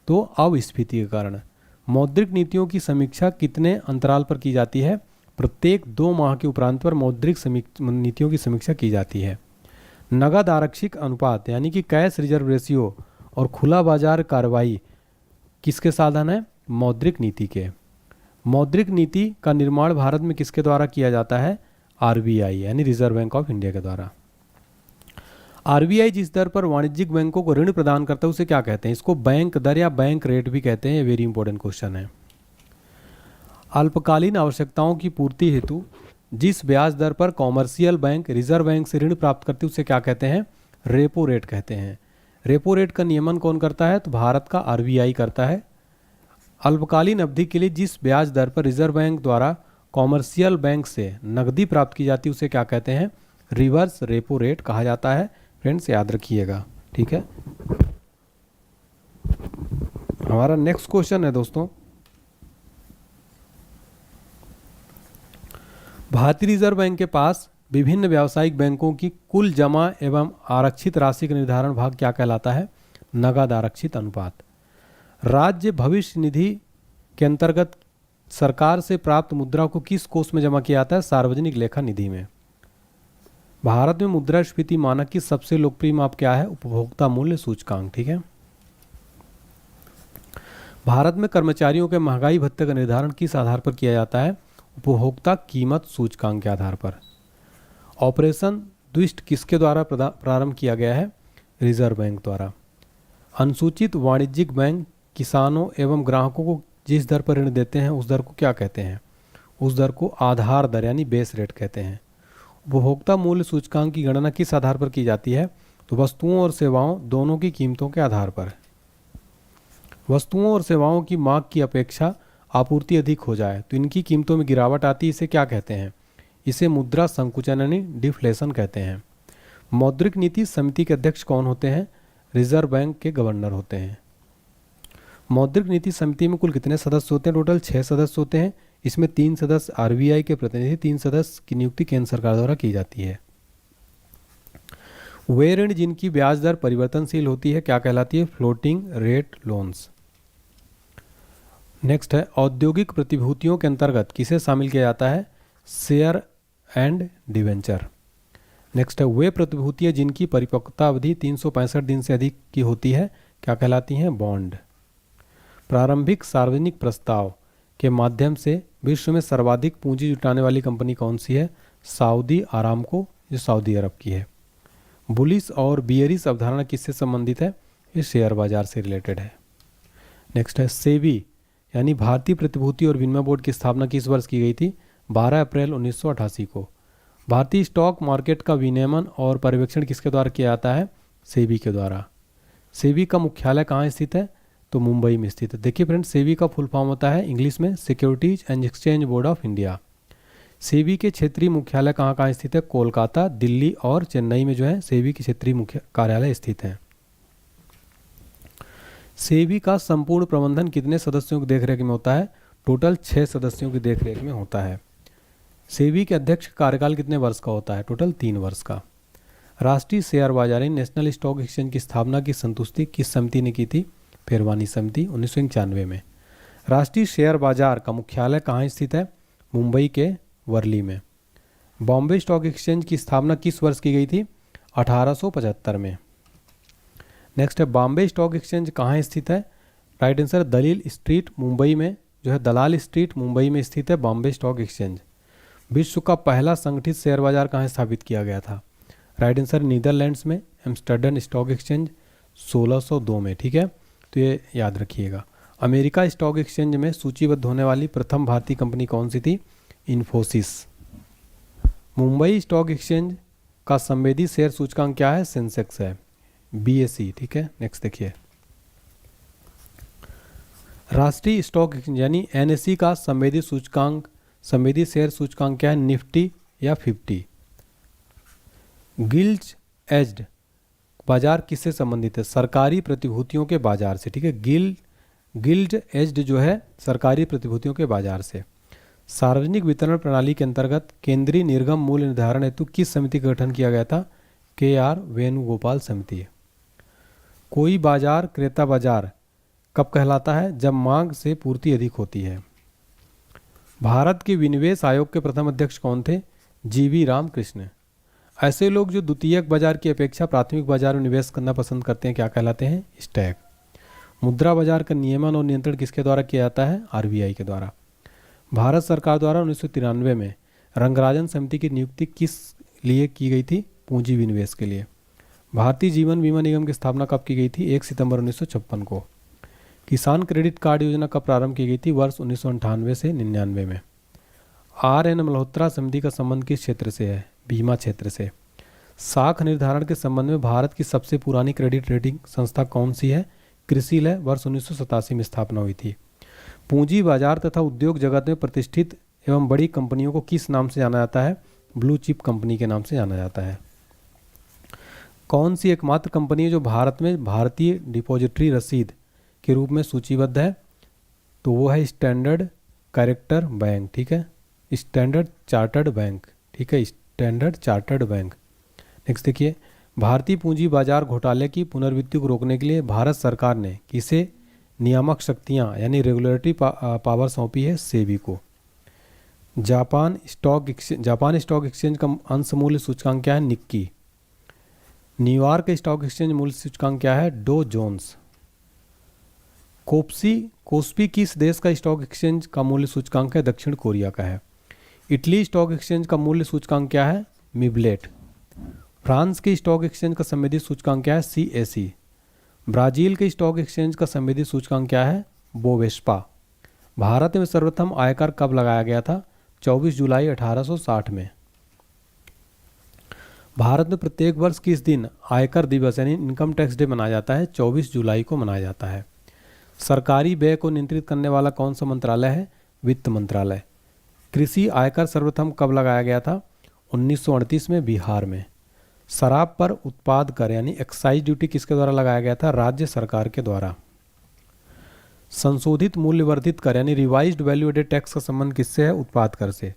[SPEAKER 1] तो अविस्फीति के कारण। मौद्रिक नीतियों की समीक्षा कितने अंतराल पर की जाती है? प्रत्येक 2 माह के उपरांत पर मौद्रिक नीतियों की समीक्षा की जाती है। नगद आरक्षित अनुपात यानी कि कैश रिजर्व रेशियो और खुला बाजार कार्रवाई किसके साधन है? मौद्रिक नीति के। मौद्रिक नीति का निर्माण भारत में किसके द्वारा किया जाता है? आरबीआई यानी रिजर्व बैंक ऑफ इंडिया के द्वारा। आरबीआई जिस दर पर वाणिज्यिक बैंकों को ऋण प्रदान करता है उसे क्या कहते हैं? इसको बैंक दर या बैंक रेट भी कहते हैं। वेरी इंपॉर्टेंट क्वेश्चन है। अल्पकालीन आवश्यकताओं की पूर्ति हेतु जिस ब्याज दर पर कॉमर्शियल बैंक रिजर्व बैंक से ऋण प्राप्त करते हैं उसे क्या कहते हैं? रेपो रेट कहते हैं। रेपो रेट का नियमन कौन करता है? तो भारत का आरबीआई करता है। अल्पकालीन अवधि के लिए जिस ब्याज दर पर रिजर्व बैंक द्वारा कॉमर्शियल बैंक से नकदी प्राप्त की जाती है उसे क्या कहते हैं? रिवर्स रेपो रेट कहा जाता है। फ्रेंड्स याद रखिएगा, ठीक है। हमारा नेक्स्ट क्वेश्चन है दोस्तों, भारतीय रिजर्व बैंक के पास विभिन्न व्यावसायिक बैंकों की कुल जमा एवं आरक्षित राशि का निर्धारण भाग क्या कहलाता है? नगद आरक्षित अनुपात। राज्य भविष्य निधि के अंतर्गत सरकार से प्राप्त मुद्रा को किस कोष में जमा किया जाता है? सार्वजनिक लेखा निधि में। भारत में मुद्रास्फीति मानक की सबसे लोकप्रिय माप क्या है? उपभोक्ता मूल्य सूचकांक, ठीक है। भारत में कर्मचारियों के महंगाई भत्ते का निर्धारण किस आधार पर किया जाता है? उपभोक्ता कीमत सूचकांक के आधार पर। ऑपरेशन द्विष्ट किसके द्वारा प्रारंभ किया गया है? रिजर्व बैंक द्वारा। अनुसूचित वाणिज्यिक बैंक किसानों एवं ग्राहकों को जिस दर पर ऋण देते हैं उस दर को क्या कहते हैं? उस दर को आधार दर यानी बेस रेट कहते हैं। उपभोक्ता मूल्य सूचकांक की गणना किस आधार पर की जाती है? तो वस्तुओं और सेवाओं दोनों की कीमतों के आधार पर। वस्तुओं और सेवाओं की मांग की अपेक्षा आपूर्ति अधिक हो जाए तो इनकी कीमतों में गिरावट आती है। इसे क्या कहते हैं? इसे मुद्रा संकुचन यानी डिफ्लेशन कहते हैं। मौद्रिक नीति समिति के अध्यक्ष कौन होते हैं? रिजर्व बैंक के गवर्नर होते हैं। मौद्रिक नीति समिति में कुल कितने सदस्य होते हैं? टोटल 6 सदस्य होते हैं। इसमें 3 सदस्य आरबीआई के प्रतिनिधि, 3 सदस्य की नियुक्ति केंद्र सरकार द्वारा की जाती है। वे ऋण जिनकी ब्याज दर परिवर्तनशील होती है क्या कहलाती है? Floating rate loans. नेक्स्ट है, औद्योगिक प्रतिभूतियों के अंतर्गत किसे शामिल किया जाता है? Share and debenture. नेक्स्ट है, वे प्रतिभूतियां जिनकी परिपक्वता अवधि 365 दिन से अधिक की होती है क्या कहलाती हैं? बॉन्ड। प्रारंभिक सार्वजनिक प्रस्ताव के माध्यम से विश्व में सर्वाधिक पूंजी जुटाने वाली कंपनी कौन सी है? सऊदी आरामको, जो सऊदी अरब की है। बुलिश और बियरिश अवधारणा किससे संबंधित है? ये शेयर बाजार से रिलेटेड है। नेक्स्ट है, सेबी यानी भारतीय प्रतिभूति और विनिमय बोर्ड की स्थापना किस वर्ष की गई थी? 12 अप्रैल 1988 को। भारतीय स्टॉक मार्केट का विनियमन और पर्यवेक्षण किसके द्वारा किया जाता है? सेबी के द्वारा। सेबी का मुख्यालय कहाँ स्थित है? तो मुंबई में स्थित है। देखिए फ्रेंड्स, सेबी का फुल फॉर्म होता है इंग्लिश में securities and exchange board of India. SEBI के क्षेत्रीय मुख्यालय कहाँ कहाँ स्थित है? कोलकाता, दिल्ली और चेन्नई में जो है सेबी के क्षेत्रीय मुख्य कार्यालय स्थित हैं। सेबी का संपूर्ण प्रबंधन कितने सदस्यों की देखरेख में होता है? टोटल 6 सदस्यों की देखरेख में होता है। सेबी के अध्यक्ष का कार्यकाल कितने वर्ष का होता है? टोटल 3 वर्ष का। राष्ट्रीय शेयर बाजार नेशनल स्टॉक एक्सचेंज की स्थापना की संतुष्टि किस समिति ने की थी? पेरवानी समिति 1991 में। राष्ट्रीय शेयर बाजार का मुख्यालय कहाँ स्थित है? मुंबई के वर्ली में। बॉम्बे स्टॉक एक्सचेंज की स्थापना किस वर्ष की गई थी? 1875 में। नेक्स्ट है, बॉम्बे स्टॉक एक्सचेंज कहाँ स्थित है? राइट आंसर दलील स्ट्रीट मुंबई में, जो है दलाल स्ट्रीट मुंबई में स्थित है बॉम्बे स्टॉक एक्सचेंज। विश्व का पहला संगठित शेयर बाजार कहाँ स्थापित किया गया था? राइट आंसर नीदरलैंड्स में एम्स्टर्डम स्टॉक एक्सचेंज 1602 में, ठीक है, तो ये याद रखिएगा। अमेरिका स्टॉक एक्सचेंज में सूचीबद्ध होने वाली प्रथम भारतीय कंपनी कौन सी थी? इन्फोसिस। मुंबई स्टॉक एक्सचेंज का संवेदी शेयर सूचकांक क्या है? सेंसेक्स है, BSE, ठीक है। नेक्स्ट देखिए, राष्ट्रीय स्टॉक एक्सचेंज यानी NSE का संवेदी सूचकांक, संवेदी शेयर सूचकांक क्या है? निफ्टी या 50। गिल्ड एज्ड बाजार किससे संबंधित है? सरकारी प्रतिभूतियों के बाजार से, ठीक है। गिल्ड एज्ड जो है सरकारी प्रतिभूतियों के बाजार से। सार्वजनिक वितरण प्रणाली के अंतर्गत केंद्रीय निर्गम मूल्य निर्धारण हेतु किस समिति का गठन किया गया था? KR वेणुगोपाल समिति। कोई बाजार क्रेता बाजार कब कहलाता है? जब मांग से पूर्ति अधिक होती है। भारत के विनिवेश आयोग के प्रथम अध्यक्ष कौन थे? GV रामकृष्ण। ऐसे लोग जो द्वितीयक बाजार की अपेक्षा प्राथमिक बाजार में निवेश करना पसंद करते हैं क्या कहलाते हैं? स्टैक। मुद्रा बाजार का नियमन और नियंत्रण किसके द्वारा किया जाता है? RBI के द्वारा। भारत सरकार द्वारा 1993 में रंगराजन समिति की नियुक्ति किस लिए की गई थी? पूंजी विनिवेश के लिए। भारतीय जीवन बीमा निगम की स्थापना कब की गई थी? 1 सितंबर 1956 को। किसान क्रेडिट कार्ड योजना कब प्रारंभ की गई थी? वर्ष 1998 से 99 में। RN मल्होत्रा समिति का संबंध किस क्षेत्र से है? बीमा क्षेत्र से। साख निर्धारण के संबंध में भारत की सबसे पुरानी क्रेडिट रेटिंग संस्था कौन सी है? क्रिसिल है, वर्ष 1987 में स्थापना हुई थी। पूंजी बाजार तथा उद्योग जगत में प्रतिष्ठित एवं बड़ी कंपनियों को किस नाम से जाना जाता है? ब्लू चिप कंपनी के नाम से जाना जाता है। कौन सी एकमात्र कंपनी है जो भारत में भारतीय डिपॉजिटरी रसीद के रूप में सूचीबद्ध है? तो वो है स्टैंडर्ड कैरेक्टर बैंक। ठीक है, स्टैंडर्ड चार्टर्ड बैंक। ठीक है, स्टैंडर्ड चार्टर्ड बैंक। नेक्स्ट देखिए, भारतीय पूंजी बाजार घोटाले की पुनर्वृत्ति को रोकने के लिए भारत सरकार ने किसे नियामक शक्तियां यानी रेगुलेटरी पावर सौंपी है? सेबी को। जापान स्टॉक एक्सचेंज का अंश मूल्य सूचकांक क्या है? निक्की। न्यूयॉर्क स्टॉक एक्सचेंज मूल्य सूचकांक क्या है? Dough Jones. कोस्पी किस देश का स्टॉक एक्सचेंज का मूल्य सूचकांक है? दक्षिण कोरिया का है। इटली स्टॉक एक्सचेंज का मूल्य सूचकांक क्या है? मिबलेट। फ्रांस के स्टॉक एक्सचेंज का संवेदी सूचकांक क्या है? CAC। ब्राजील के स्टॉक एक्सचेंज का संवेदी सूचकांक क्या है? बोवेस्पा। भारत में सर्वप्रथम आयकर कब लगाया गया था? 24 जुलाई 1860 में। भारत में प्रत्येक वर्ष किस दिन आयकर दिवस यानी इनकम टैक्स डे मनाया जाता है? 24 जुलाई को मनाया जाता है। सरकारी व्यय को नियंत्रित करने वाला कौन सा मंत्रालय है? वित्त मंत्रालय। कृषि आयकर सर्वप्रथम कब लगाया गया था? 1938 में, बिहार में। शराब पर उत्पाद कर यानी एक्साइज ड्यूटी किसके द्वारा लगाया गया था? राज्य सरकार के द्वारा। संशोधित मूल्य वर्धित कर यानी रिवाइज्ड वैल्यू एडेड टैक्स का संबंध किससे है? उत्पाद कर से।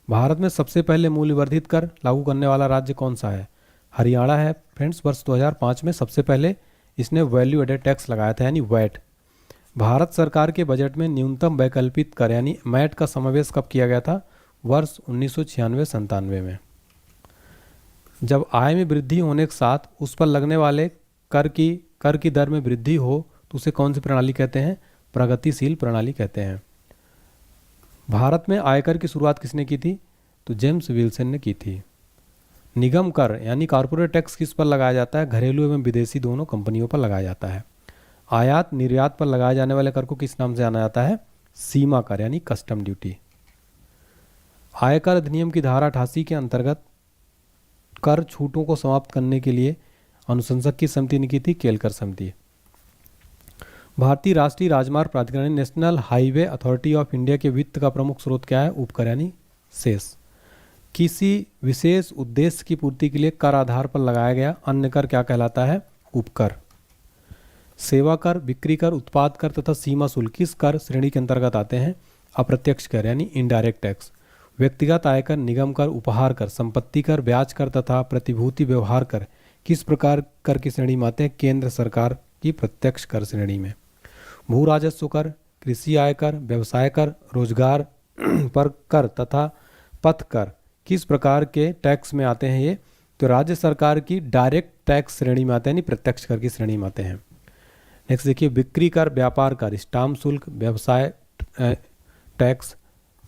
[SPEAKER 1] भारत में सबसे पहले मूल्य वर्धित कर लागू करने वाला राज्य कौन सा है? हरियाणा है फ्रेंड्स। वर्ष 2005 में सबसे पहले इसने वैल्यू एडेड टैक्स लगाया था यानी वैट। भारत सरकार के बजट में न्यूनतम वैकल्पिक कर यानी मैट का समावेश कब किया गया था? वर्ष 1996-97 में। जब आय में वृद्धि होने के साथ उस पर लगने वाले कर की दर में वृद्धि हो तो उसे कौन सी प्रणाली कहते हैं? प्रगतिशील प्रणाली कहते हैं। भारत में आयकर की शुरुआत किसने की थी? तो जेम्स विल्सन ने की थी। निगम कर यानी कॉर्पोरेट टैक्स किस पर लगाया जाता है? घरेलू एवं विदेशी दोनों कंपनियों पर लगाया जाता है। आयात निर्यात पर लगाए जाने वाले कर को किस नाम से जाना जाता है? सीमा कर यानी कस्टम ड्यूटी। आयकर अधिनियम की धारा 88 के अंतर्गत कर छूटों को समाप्त करने के लिए अनुशंसक की समिति ने की थी? केलकर समिति। भारतीय राष्ट्रीय राजमार्ग प्राधिकरण national highway authority of India के वित्त का प्रमुख स्रोत क्या है? उपकर यानी सेस। किसी विशेष उद्देश्य की पूर्ति के लिए कर आधार पर लगाया गया अन्य कर क्या कहलाता है? उपकर। सेवा कर, बिक्री कर, उत्पाद कर तथा सीमा शुल्क किस कर श्रेणी के अंतर्गत आते हैं? अप्रत्यक्ष कर यानी इनडायरेक्ट टैक्स। व्यक्तिगत आयकर, निगम कर, उपहार कर, संपत्ति कर, ब्याज कर तथा प्रतिभूति व्यवहार कर किस प्रकार कर की श्रेणी में आते हैं? केंद्र सरकार की प्रत्यक्ष कर श्रेणी में। भू राजस्व कर, कृषि आयकर, व्यवसाय कर, रोजगार पर कर तथा पथ कर किस प्रकार के टैक्स में आते हैं? ये तो राज्य सरकार की डायरेक्ट टैक्स श्रेणी में आते हैं यानी प्रत्यक्ष कर की श्रेणी में आते हैं। नेक्स्ट देखिए, बिक्री कर, व्यापार कर, स्टाम्प शुल्क, व्यवसाय टैक्स,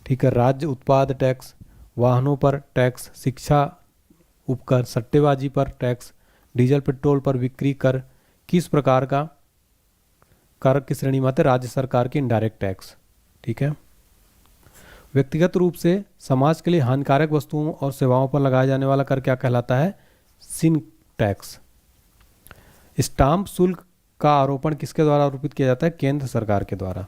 [SPEAKER 1] ठीक है, राज्य उत्पाद टैक्स, वाहनों पर टैक्स, शिक्षा उपकर, सट्टेबाजी पर टैक्स, डीजल पेट्रोल पर बिक्री कर किस प्रकार का कर की श्रेणी में आते? राज्य सरकार की इनडायरेक्ट टैक्स। ठीक है। व्यक्तिगत रूप से समाज के लिए हानिकारक वस्तुओं और सेवाओं पर लगाया जाने वाला कर क्या कहलाता है? सिन टैक्स। स्टाम्प शुल्क का आरोपण किसके द्वारा आरोपित किया जाता है? केंद्र सरकार के द्वारा।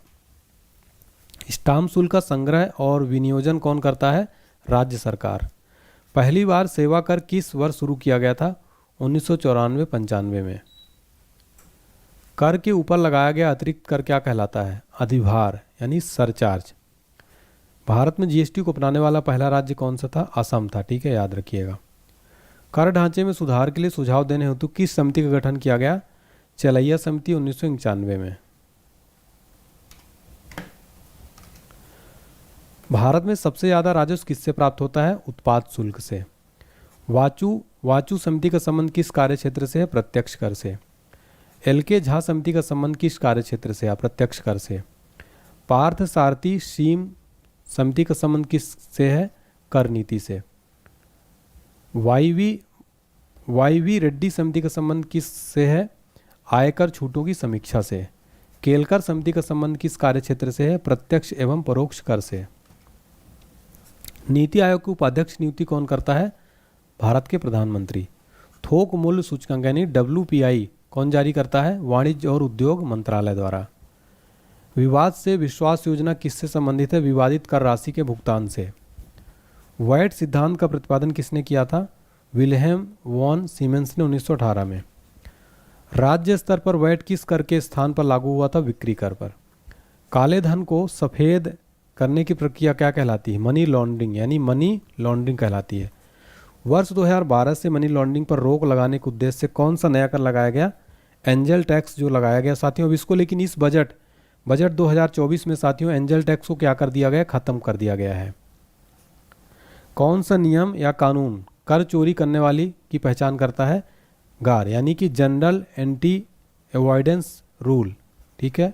[SPEAKER 1] स्टाम्प शुल्क का संग्रह और विनियोजन कौन करता है? राज्य सरकार। पहली बार सेवा कर किस वर्ष शुरू किया गया था? 1994-95 में। कर के ऊपर लगाया गया अतिरिक्त कर क्या कहलाता है? अधिभार यानी सरचार्ज। भारत में जीएसटी को अपनाने वाला पहला राज्य कौन सा था? असम था। ठीक है, याद रखिएगा। कर ढांचे में सुधार के लिए सुझाव देने हेतु किस समिति का गठन किया गया? चलैया समिति 1991 में। भारत में सबसे ज्यादा राजस्व किससे प्राप्त होता है? उत्पाद शुल्क से। वाचू समिति का संबंध किस कार्य क्षेत्र से है? प्रत्यक्ष कर से। एल.के. झा समिति का संबंध किस कार्य क्षेत्र से है? प्रत्यक्ष कर से। पार्थ सारथी शीम समिति का संबंध किस से है? कर नीति से। वाईवी रेड्डी समिति का संबंध किस से है? आयकर छूटों की समीक्षा से। केलकर समिति का संबंध किस कार्य क्षेत्र से है? प्रत्यक्ष एवं परोक्ष कर से। नीति आयोग के उपाध्यक्ष नियुक्ति कौन करता है? भारत के प्रधानमंत्री। थोक मूल्य सूचकांक यानी WPI कौन जारी करता है? वाणिज्य और उद्योग मंत्रालय द्वारा। विवाद से विश्वास योजना किससे संबंधित है? विवादित कर राशि के भुगतान से। वैट सिद्धांत का प्रतिपादन किसने किया था? विल्हेम वॉन सीमेंस ने 1918 में। राज्य स्तर पर वैट किस कर के स्थान पर लागू हुआ था? बिक्री कर पर। काले धन को सफेद करने की प्रक्रिया क्या कहलाती है? मनी लॉन्ड्रिंग यानी मनी लॉन्ड्रिंग कहलाती है। वर्ष 2012 से मनी लॉन्ड्रिंग पर रोक लगाने के उद्देश्य से कौन सा नया कर लगाया गया? एंजल टैक्स जो लगाया गया साथियों। अब इसको लेकिन इस बजट 2024 में साथियों एंजल टैक्स को क्या कर दिया गया? खत्म कर दिया गया है। कौन सा नियम या कानून कर चोरी करने वाली की पहचान करता है? गार यानी कि जनरल एंटी अवॉइडेंस रूल। ठीक है।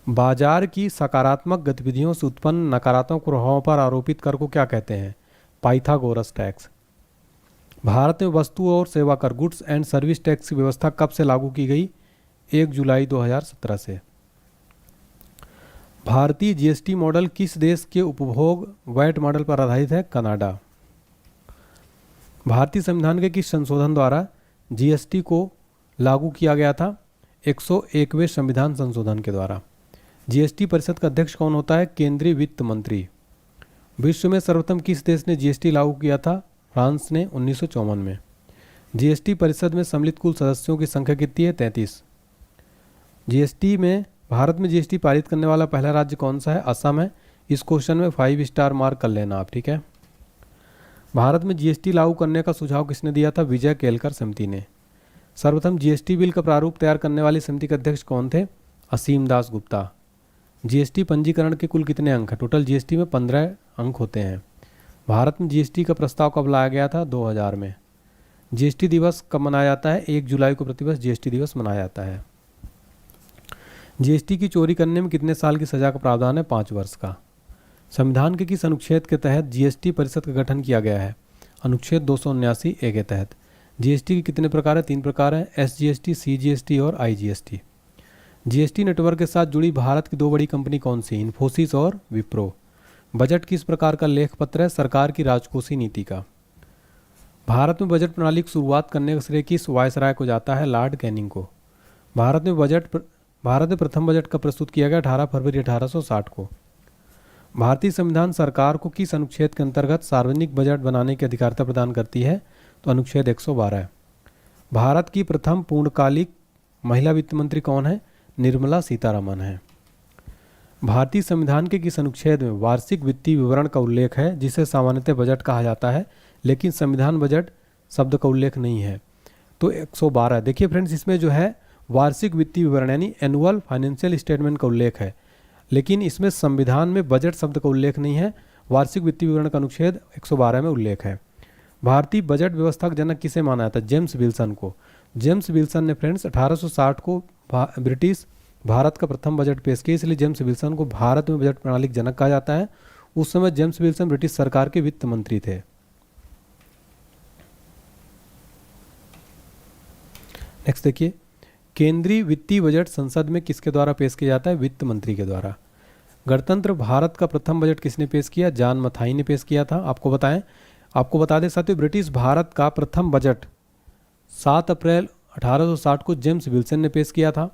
[SPEAKER 1] बाजार की सकारात्मक गतिविधियों से उत्पन्न नकारात्मक प्रभावों पर आरोपित कर को क्या कहते हैं? Pythagoras tax. भारत में वस्तु और सेवा कर गुड्स एंड सर्विस टैक्स की व्यवस्था कब से लागू की गई? 1 जुलाई 2017 से। भारतीय जीएसटी मॉडल किस देश के उपभोग वैट मॉडल पर आधारित है? कनाडा। भारतीय संविधान के किस संशोधन द्वारा जीएसटी को लागू किया गया था? 101वें संविधान संशोधन के द्वारा। जीएसटी परिषद का अध्यक्ष कौन होता है? केंद्रीय वित्त मंत्री। विश्व में सर्वप्रथम किस देश ने जीएसटी लागू किया था? फ्रांस ने 1954 में। जीएसटी परिषद में सम्मिलित कुल सदस्यों की संख्या कितनी है? 33। जीएसटी में भारत में जीएसटी पारित करने वाला पहला राज्य कौन सा है? असम है। इस क्वेश्चन में 5 स्टार मार्क कर लेना आप। ठीक है। भारत में जीएसटी लागू करने का सुझाव किसने दिया था? विजय केलकर समिति ने। सर्वप्रथम जीएसटी बिल का प्रारूप तैयार करने वाली समिति के अध्यक्ष कौन थे? असीम दास गुप्ता। जीएसटी पंजीकरण के कुल कितने अंक हैं? टोटल जीएसटी में 15 अंक होते हैं। भारत में जीएसटी का प्रस्ताव कब लाया गया था? 2000 में। जीएसटी दिवस कब मनाया जाता है? 1 जुलाई को प्रतिवर्ष जीएसटी दिवस मनाया जाता है। जीएसटी की चोरी करने में कितने साल की सजा का प्रावधान है? 5 वर्ष का। संविधान के किस अनुच्छेद के तहत जीएसटी परिषद का गठन किया गया है? अनुच्छेद 279A के तहत। जीएसटी के कितने प्रकार है? 3 प्रकार हैं, SGST, CGST और IGST। जीएसटी नेटवर्क के साथ जुड़ी भारत की 2 बड़ी कंपनी कौन सी? इन्फोसिस और विप्रो। बजट किस प्रकार का लेख पत्र है? सरकार की राजकोषीय नीति का। भारत में बजट प्रणाली की शुरुआत करने का श्रेय किस वायसराय को जाता है? लॉर्ड कैनिंग को। भारत में प्रथम बजट कब प्रस्तुत किया गया? 18 फरवरी 1860 को। भारतीय संविधान सरकार को किस अनुच्छेद के अंतर्गत सार्वजनिक बजट बनाने की अधिकारिता प्रदान करती है? तो अनुच्छेद 112। भारत की प्रथम पूर्णकालिक महिला वित्त मंत्री कौन है? निर्मला सीतारमन है। भारतीय संविधान के किस अनुच्छेद में वार्षिक वित्तीय विवरण का उल्लेख है, जिसे सामान्यतः बजट कहा जाता है, लेकिन संविधान बजट शब्द का उल्लेख नहीं है? तो 112। देखिए फ्रेंड्स, इसमें जो है वार्षिक वित्तीय विवरण यानी एनुअल फाइनेंशियल स्टेटमेंट का उल्लेख है, लेकिन इसमें संविधान में बजट शब्द का उल्लेख नहीं है। वार्षिक वित्तीय विवरण का अनुच्छेद 112 में उल्लेख है। भारतीय बजट व्यवस्था का जनक किसे माना जाता है? जेम्स विल्सन को। जेम्स विल्सन ने फ्रेंड्स 1860 को ब्रिटिश भारत का प्रथम बजट पेश किया, इसलिए जेम्स विल्सन को भारत में बजट प्रणाली का जनक कहा जाता है। उस समय जेम्स विल्सन ब्रिटिश सरकार के वित्त मंत्री थे। नेक्स्ट देखिए, केंद्रीय वित्तीय बजट संसद में किसके द्वारा पेश किया जाता है? वित्त मंत्री के द्वारा। गणतंत्र भारत का प्रथम बजट किसने पेश किया? जॉन मथाई ने पेश किया था। आपको बता दें साथियों, ब्रिटिश भारत का प्रथम बजट 7 अप्रैल 1860 को जेम्स विल्सन ने पेश किया था।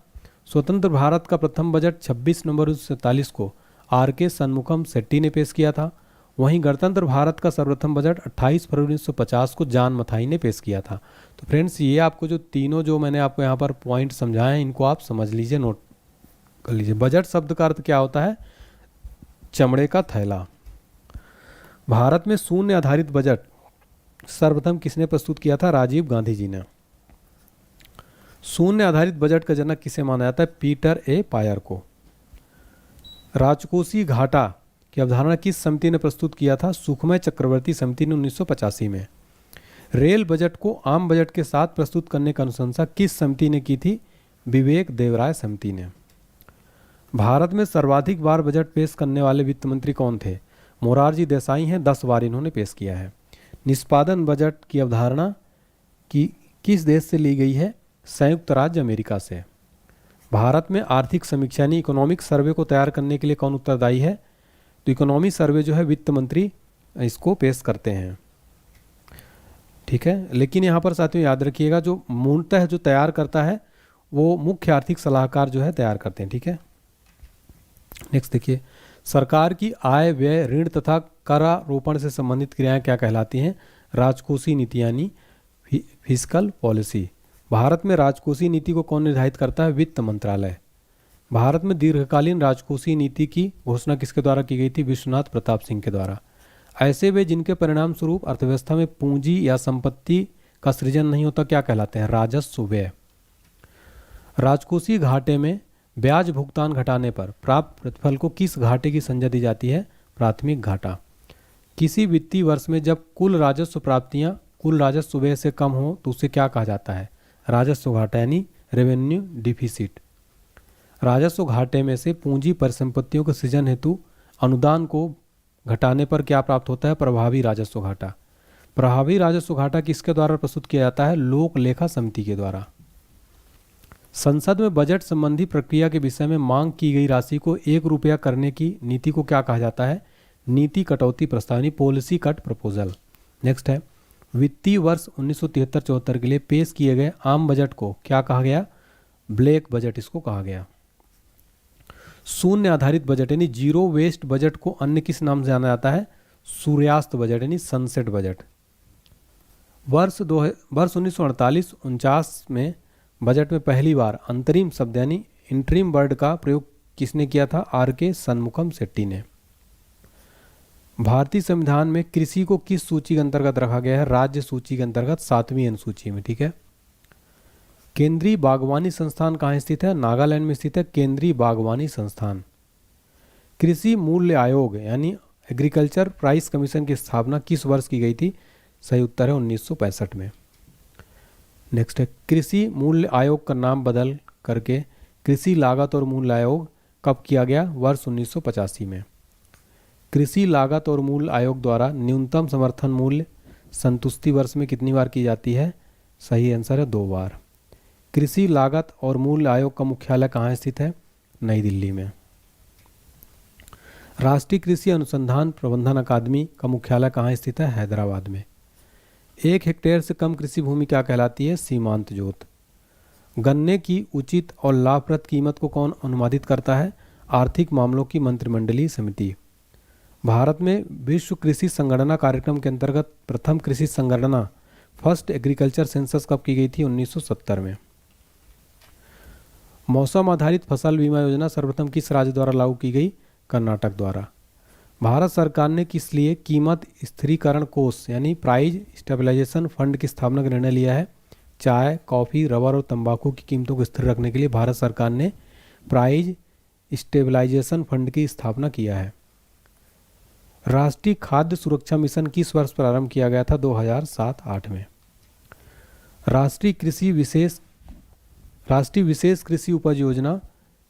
[SPEAKER 1] स्वतंत्र भारत का प्रथम बजट 26 नवंबर 1947 को RK शनमुखम शेट्टी ने पेश किया था। वहीं गणतंत्र भारत का सर्वप्रथम बजट 28 फरवरी 1950 को जॉन मथाई ने पेश किया था। तो फ्रेंड्स, ये आपको जो तीनों जो मैंने आपको यहाँ पर पॉइंट समझाए हैं, इनको आप समझ लीजिए, नोट कर लीजिए। बजट शब्द का अर्थ क्या होता है? चमड़े का थैला। भारत में शून्य आधारित बजट सर्वप्रथम किसने प्रस्तुत किया था? राजीव गांधी जी ने। शून्य आधारित बजट का जनक किसे माना जाता है? पीटर ए पायर को। राजकोषीय घाटा की अवधारणा किस समिति ने प्रस्तुत किया था? सुखमय चक्रवर्ती समिति ने 1985 में। रेल बजट को आम बजट के साथ प्रस्तुत करने की अनुशंसा किस समिति ने की थी? विवेक देवराय समिति ने। भारत में सर्वाधिक बार बजट पेश करने वाले वित्त मंत्री कौन थे? मोरारजी देसाई हैं, 10 बार इन्होंने पेश किया है। निष्पादन बजट की अवधारणा की किस देश से ली गई है? संयुक्त राज्य अमेरिका से। भारत में आर्थिक समीक्षा यानी इकोनॉमिक सर्वे को तैयार करने के लिए कौन उत्तरदायी है? तो इकोनॉमी सर्वे जो है वित्त मंत्री इसको पेश करते हैं। ठीक है, लेकिन यहाँ पर साथियों याद रखिएगा, जो मूलतः जो तैयार करता है वो मुख्य आर्थिक सलाहकार जो है तैयार करते हैं। ठीक है, नेक्स्ट देखिए, सरकार की आय व्यय ऋण तथा करारोपण से संबंधित क्रियाएं क्या कहलाती हैं? राजकोषीय नीति यानी फिस्कल पॉलिसी। भारत में राजकोषीय नीति को कौन निर्धारित करता है? वित्त मंत्रालय। भारत में दीर्घकालीन राजकोषीय नीति की घोषणा किसके द्वारा की गई थी? विश्वनाथ प्रताप सिंह के द्वारा। ऐसे वे जिनके परिणाम स्वरूप अर्थव्यवस्था में पूंजी या संपत्ति का सृजन नहीं होता क्या कहलाते हैं? राजस्व व्यय। राजकोषीय घाटे में ब्याज भुगतान घटाने पर प्राप्त प्रतिफल को किस घाटे की संज्ञा दी जाती है? प्राथमिक घाटा। किसी वित्तीय वर्ष में जब कुल राजस्व प्राप्तियां कुल राजस्व व्यय से कम हो तो उसे क्या कहा जाता है? राजस्व घाटा यानी रेवेन्यू डिफिसिट। राजस्व घाटे में से पूंजी परिसंपत्तियों के सृजन हेतु अनुदान को घटाने पर क्या प्राप्त होता है? प्रभावी राजस्व घाटा। प्रभावी राजस्व घाटा किसके द्वारा प्रस्तुत किया जाता है? लोक लेखा समिति के द्वारा। संसद में बजट संबंधी प्रक्रिया के विषय में मांग की गई राशि को 1 रुपया करने की नीति को क्या कहा जाता है? नीति कटौती प्रस्ताव यानी पॉलिसी कट प्रपोजल। नेक्स्ट है, वित्तीय वर्ष 1973-74 के लिए पेश किए गए आम बजट को क्या कहा गया? ब्लैक बजट इसको कहा गया। शून्य आधारित बजट यानी जीरो वेस्ट बजट को अन्य किस नाम से जाना जाता है? सूर्यास्त बजट यानी सनसेट बजट। वर्ष 1948-49 में बजट में पहली बार अंतरिम शब्द यानी इंटरिम वर्ड का प्रयोग किसने किया था? R.K. शनमुखम शेट्टी ने। भारतीय संविधान में कृषि को किस सूची के अंतर्गत रखा गया है? राज्य सूची के अंतर्गत 7वीं अनुसूची में। ठीक है, केंद्रीय बागवानी संस्थान कहाँ स्थित है? नागालैंड में स्थित है केंद्रीय बागवानी संस्थान। कृषि मूल्य आयोग यानी एग्रीकल्चर प्राइस कमीशन की स्थापना किस वर्ष की गई थी? सही उत्तर है 1965 में। नेक्स्ट है, कृषि मूल्य आयोग का नाम बदल करके कृषि लागत और मूल्य आयोग कब किया गया? वर्ष 1985 में। कृषि लागत और मूल्य आयोग द्वारा न्यूनतम समर्थन मूल्य संतुष्टि वर्ष में कितनी बार की जाती है? सही आंसर है 2 बार। कृषि लागत और मूल्य आयोग का मुख्यालय कहाँ स्थित है? नई दिल्ली में। राष्ट्रीय कृषि अनुसंधान प्रबंधन अकादमी का मुख्यालय कहाँ स्थित है? हैदराबाद में। 1 हेक्टेयर से कम कृषि भूमि क्या कहलाती है? सीमांत जोत। गन्ने की उचित और लाभप्रद कीमत को कौन अनुमानित करता है? आर्थिक मामलों की मंत्रिमंडलीय समिति। भारत में विश्व कृषि संगणना कार्यक्रम के अंतर्गत प्रथम कृषि संगणना फर्स्ट एग्रीकल्चर सेंसस कब की गई थी? 1970 में। मौसम आधारित फसल बीमा योजना सर्वप्रथम किस राज्य द्वारा लागू की गई? कर्नाटक द्वारा। भारत सरकार ने किस लिए कीमत स्थिरीकरण कोष यानी प्राइस स्टेबलाइजेशन फंड की स्थापना का निर्णय लिया है? चाय, कॉफ़ी, रबर और तंबाकू की कीमतों को स्थिर रखने के लिए भारत सरकार ने प्राइस स्टेबलाइजेशन फंड की स्थापना किया है। राष्ट्रीय खाद्य सुरक्षा मिशन किस वर्ष प्रारंभ किया गया था? 2007-8 में। राष्ट्रीय विशेष कृषि उपज योजना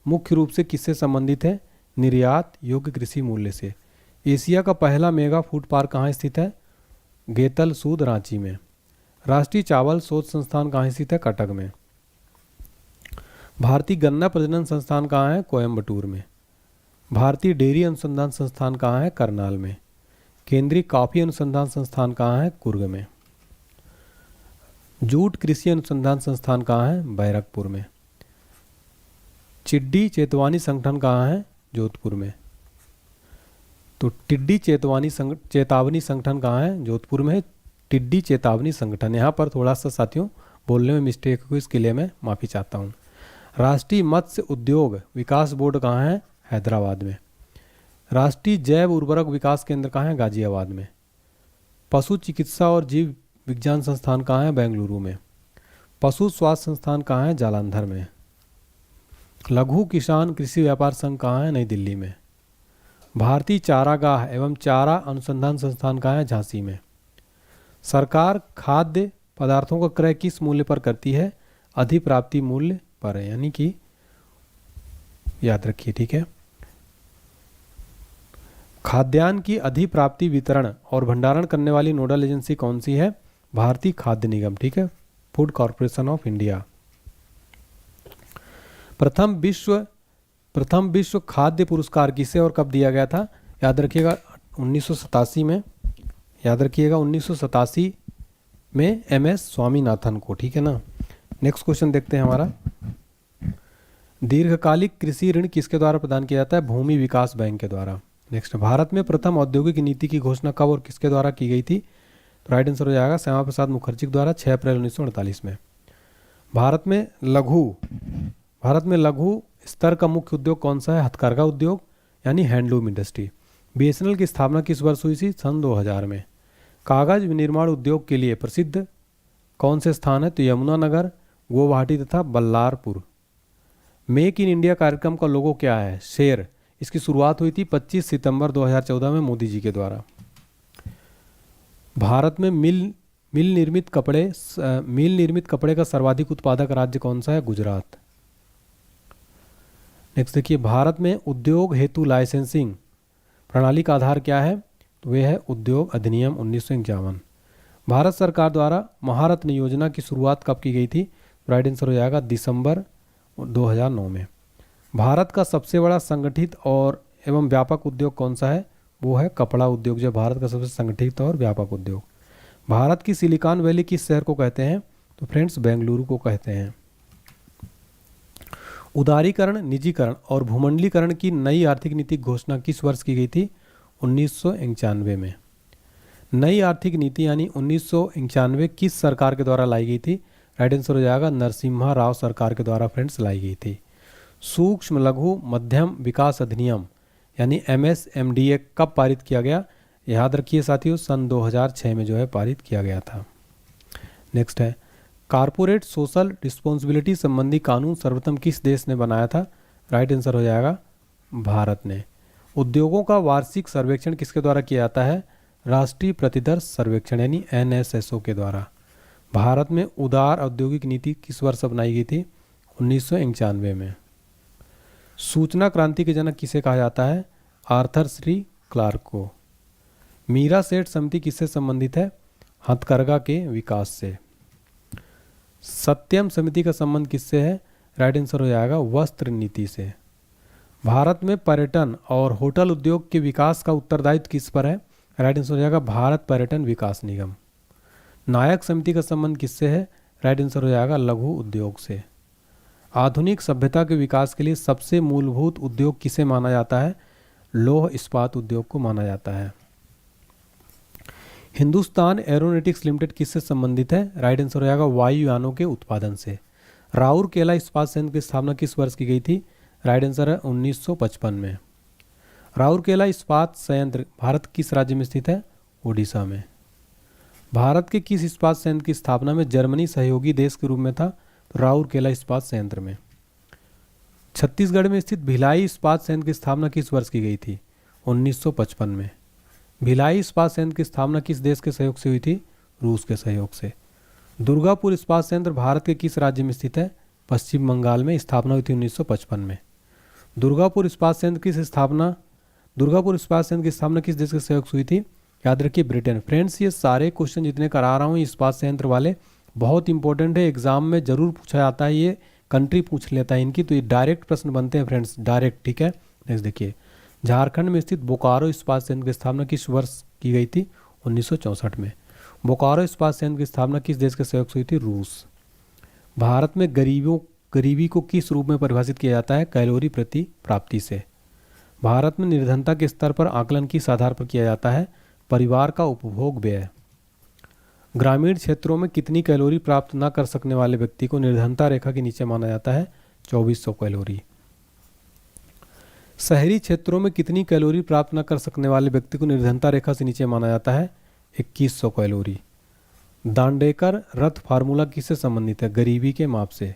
[SPEAKER 1] मुख्य रूप से किससे संबंधित है? निर्यात योग्य कृषि मूल्य से। एशिया का पहला मेगा फूड पार्क कहाँ स्थित है? गेतल सूद, रांची में। राष्ट्रीय चावल शोध संस्थान कहाँ स्थित है? कटक में। भारतीय गन्ना प्रजनन संस्थान कहाँ है? कोयम्बटूर में। भारतीय डेयरी अनुसंधान संस्थान कहाँ है? करनाल में। केंद्रीय कॉफी अनुसंधान संस्थान कहाँ है? कुर्ग में। जूट कृषि अनुसंधान संस्थान कहाँ है? बैरकपुर में। टिड्डी चेतावनी संगठन कहाँ है? जोधपुर में। तो टिड्डी चेतावनी संगठन कहाँ है? जोधपुर में। टिड्डी चेतावनी संगठन, यहाँ पर थोड़ा सा साथियों बोलने में मिस्टेक हुई, इसके लिए मैं माफ़ी चाहता हूँ। राष्ट्रीय मत्स्य उद्योग विकास बोर्ड कहाँ है? हैदराबाद में। राष्ट्रीय जैव उर्वरक विकास केंद्र कहाँ है? गाजियाबाद में। पशु चिकित्सा और जीव विज्ञान संस्थान कहाँ है? बेंगलुरु में। पशु स्वास्थ्य संस्थान कहाँ है? जालंधर में। लघु किसान कृषि व्यापार संघ कहाँ है? नई दिल्ली में। भारतीय चारागाह एवं चारा अनुसंधान संस्थान कहाँ है? झांसी में। सरकार खाद्य पदार्थों का क्रय किस मूल्य पर करती है? अधिप्राप्ति मूल्य पर है, यानी कि याद रखिए, ठीक है। खाद्यान्न की अधिप्राप्ति वितरण और भंडारण करने वाली नोडल एजेंसी कौन सी है? भारतीय खाद्य निगम, ठीक है, फूड कॉरपोरेशन ऑफ इंडिया। प्रथम विश्व खाद्य पुरस्कार किसे और कब दिया गया था? याद रखिएगा 1987 में, याद रखिएगा 1987 में MS स्वामीनाथन को, ठीक है ना। नेक्स्ट क्वेश्चन देखते हैं हमारा। दीर्घकालिक कृषि ऋण किसके द्वारा प्रदान किया जाता है? भूमि विकास बैंक के द्वारा। नेक्स्ट, भारत में प्रथम औद्योगिक नीति की घोषणा कब और किसके द्वारा की गई थी? राइट आंसर हो जाएगा श्यामा प्रसाद मुखर्जी के द्वारा 6 अप्रैल 1948 में। भारत में लघु स्तर का मुख्य उद्योग कौन सा है? हथकरघा उद्योग, यानी हैंडलूम इंडस्ट्री। BSNL की स्थापना किस वर्ष हुई थी? सन 2000 में। कागज विनिर्माण उद्योग के लिए प्रसिद्ध कौन से स्थान है? तो यमुनानगर, गुवाहाटी तथा बल्लारपुर। मेक इन इंडिया कार्यक्रम का लोगो क्या है? शेर। इसकी शुरुआत हुई थी 25 सितंबर 2014 में मोदी जी के द्वारा। भारत में मिल निर्मित कपड़े का सर्वाधिक उत्पादक राज्य कौन सा है? गुजरात। नेक्स्ट देखिए, भारत में उद्योग हेतु लाइसेंसिंग प्रणाली का आधार क्या है? तो वह है उद्योग अधिनियम 1951। भारत सरकार द्वारा महारत्न योजना की शुरुआत कब की गई थी? राइट आंसर हो जाएगा दिसंबर 2009 में। भारत का सबसे बड़ा संगठित और एवं व्यापक उद्योग कौन सा है? वो है कपड़ा उद्योग, जो भारत का सबसे संगठित और व्यापक उद्योग। भारत की सिलिकॉन वैली किस शहर को कहते हैं? तो फ्रेंड्स, बेंगलुरु को कहते हैं। उदारीकरण, निजीकरण और भूमंडलीकरण की नई आर्थिक नीति घोषणा किस वर्ष की गई थी? 1991 में। नई आर्थिक नीति यानी 1991 किस सरकार के द्वारा लाई गई थी? राइट आंसर हो जाएगा नरसिम्हा राव सरकार के द्वारा फ्रेंड्स लाई गई थी। सूक्ष्म लघु मध्यम विकास अधिनियम यानी MSMDA कब पारित किया गया? याद रखिए साथियों, सन 2006 में जो है पारित किया गया था। नेक्स्ट है, कारपोरेट सोशल रिस्पॉन्सिबिलिटी संबंधी कानून सर्वप्रथम किस देश ने बनाया था? राइट आंसर हो जाएगा भारत ने। उद्योगों का वार्षिक सर्वेक्षण किसके द्वारा किया जाता है? राष्ट्रीय प्रतिदर्श सर्वेक्षण यानी NSSO के द्वारा। भारत में उदार औद्योगिक नीति किस वर्ष अपनाई गई थी? 1991 में। सूचना क्रांति के जनक किसे कहा जाता है? आर्थर सी क्लार्क को। मीरा सेठ समिति किससे संबंधित है? हथकरघा के विकास से। सत्यम समिति का संबंध किससे है? राइट आंसर हो जाएगा वस्त्र नीति से। भारत में पर्यटन और होटल उद्योग के विकास का उत्तरदायित्व किस पर है? राइट आंसर हो जाएगा भारत पर्यटन विकास निगम। नायक समिति का संबंध किससे है? राइट आंसर हो जाएगा लघु उद्योग से। आधुनिक सभ्यता के विकास के लिए सबसे मूलभूत उद्योग किसे माना जाता है? लौह इस्पात उद्योग को माना जाता है। हिंदुस्तान एरोनॉटिक्स लिमिटेड किससे संबंधित है? राइट आंसर हो जाएगा वायुयानों के उत्पादन से। राउरकेला इस्पात संयंत्र की स्थापना किस वर्ष की गई थी? राइट आंसर है 1955 में। राउरकेला इस्पात संयंत्र भारत किस राज्य में स्थित है? ओडिशा में। भारत के किस इस्पात संयंत्र की स्थापना में जर्मनी सहयोगी देश के रूप में था? तो राउरकेला इस्पात संयंत्र में। छत्तीसगढ़ में स्थित भिलाई इस्पात संयंत्र की स्थापना किस वर्ष की गई थी? 1955 में। भिलाई इस्पात संयंत्र की स्थापना किस देश के सहयोग से हुई थी? रूस के सहयोग से। दुर्गापुर इस्पात संयंत्र भारत के किस राज्य में स्थित है? पश्चिम बंगाल में। स्थापना हुई थी 1955 में। दुर्गापुर इस्पात संयंत्र की स्थापना किस देश के सहयोग से हुई थी? याद रखिए ब्रिटेन। फ्रेंड्स, ये सारे क्वेश्चन जितने करा रहा हूँ इस्पात संयंत्र वाले बहुत इंपॉर्टेंट है, एग्जाम में जरूर पूछा जाता है, ये कंट्री पूछ लेता है इनकी, तो ये डायरेक्ट प्रश्न बनते हैं फ्रेंड्स, डायरेक्ट, ठीक है। नेक्स्ट देखिए, झारखंड में स्थित बोकारो इस्पात संयंत्र की स्थापना किस वर्ष की गई थी? 1964 में। बोकारो इस्पात संयंत्र की स्थापना किस देश के सहयोग से हुई थी? रूस। भारत में गरीबी को किस रूप में परिभाषित किया जाता है? कैलोरी प्रति प्राप्ति से। भारत में निर्धनता के स्तर पर आकलन किस आधार पर किया जाता है? परिवार का उपभोग व्यय। ग्रामीण क्षेत्रों में कितनी कैलोरी प्राप्त न कर सकने वाले व्यक्ति को निर्धनता रेखा के नीचे माना जाता है? 2400 कैलोरी। शहरी क्षेत्रों में कितनी कैलोरी प्राप्त न कर सकने वाले व्यक्ति को निर्धनता रेखा से नीचे माना जाता है? 2100 कैलोरी। दांडेकर रथ फार्मूला किससे संबंधित है? गरीबी के माप से।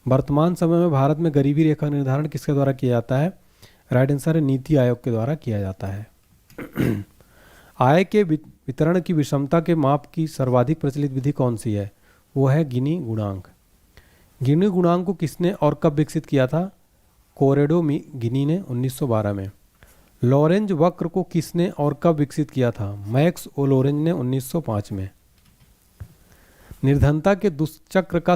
[SPEAKER 1] वर्तमान समय में भारत में गरीबी रेखा निर्धारण किसके द्वारा किया जाता है? राइट आंसर है नीति आयोग के द्वारा किया जाता है। आय के वितरण की विषमता के माप की सर्वाधिक प्रचलित विधि कौन सी है? वो है गिनी गुणांक। गिनी गुणांक को किसने और कब विकसित किया था? कोरेडो गिनी ने 1912 में। लॉरेंज वक्र को किसने और कब विकसित किया था? मैक्स ओ लॉरेंज ने 1905 में। निर्धनता के दुष्चक्र का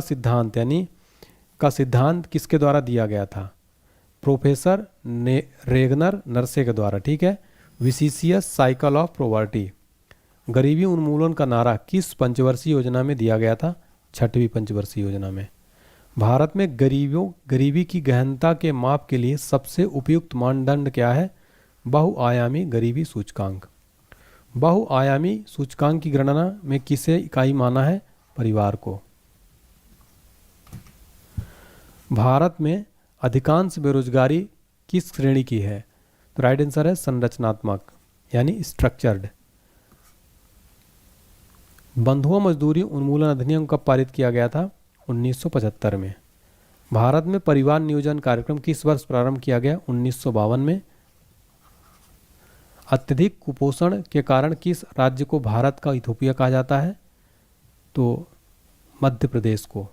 [SPEAKER 1] सिद्धांत किसके द्वारा दिया गया था? प्रोफेसर रेगनर नर्से के द्वारा। ठीक है। विसिसियस साइकिल ऑफ पॉवर्टी। गरीबी उन्मूलन का नारा किस पंचवर्षीय योजना में दिया गया था? 6वीं पंचवर्षीय योजना में। भारत में गरीबी की गहनता के माप के लिए सबसे उपयुक्त मानदंड क्या है? बहुआयामी गरीबी सूचकांक। बहुआयामी सूचकांक की गणना में किसे इकाई माना है? परिवार को। भारत में अधिकांश बेरोजगारी किस श्रेणी की है? तो राइट आंसर है संरचनात्मक यानी स्ट्रक्चर्ड। बंधुआ मजदूरी उन्मूलन अधिनियम कब पारित किया गया था? 1975 में। भारत में परिवार नियोजन कार्यक्रम किस वर्ष प्रारंभ किया गया? 1952 में। अत्यधिक कुपोषण के कारण किस राज्य को भारत का इथोपिया कहा जाता है? तो मध्य प्रदेश को।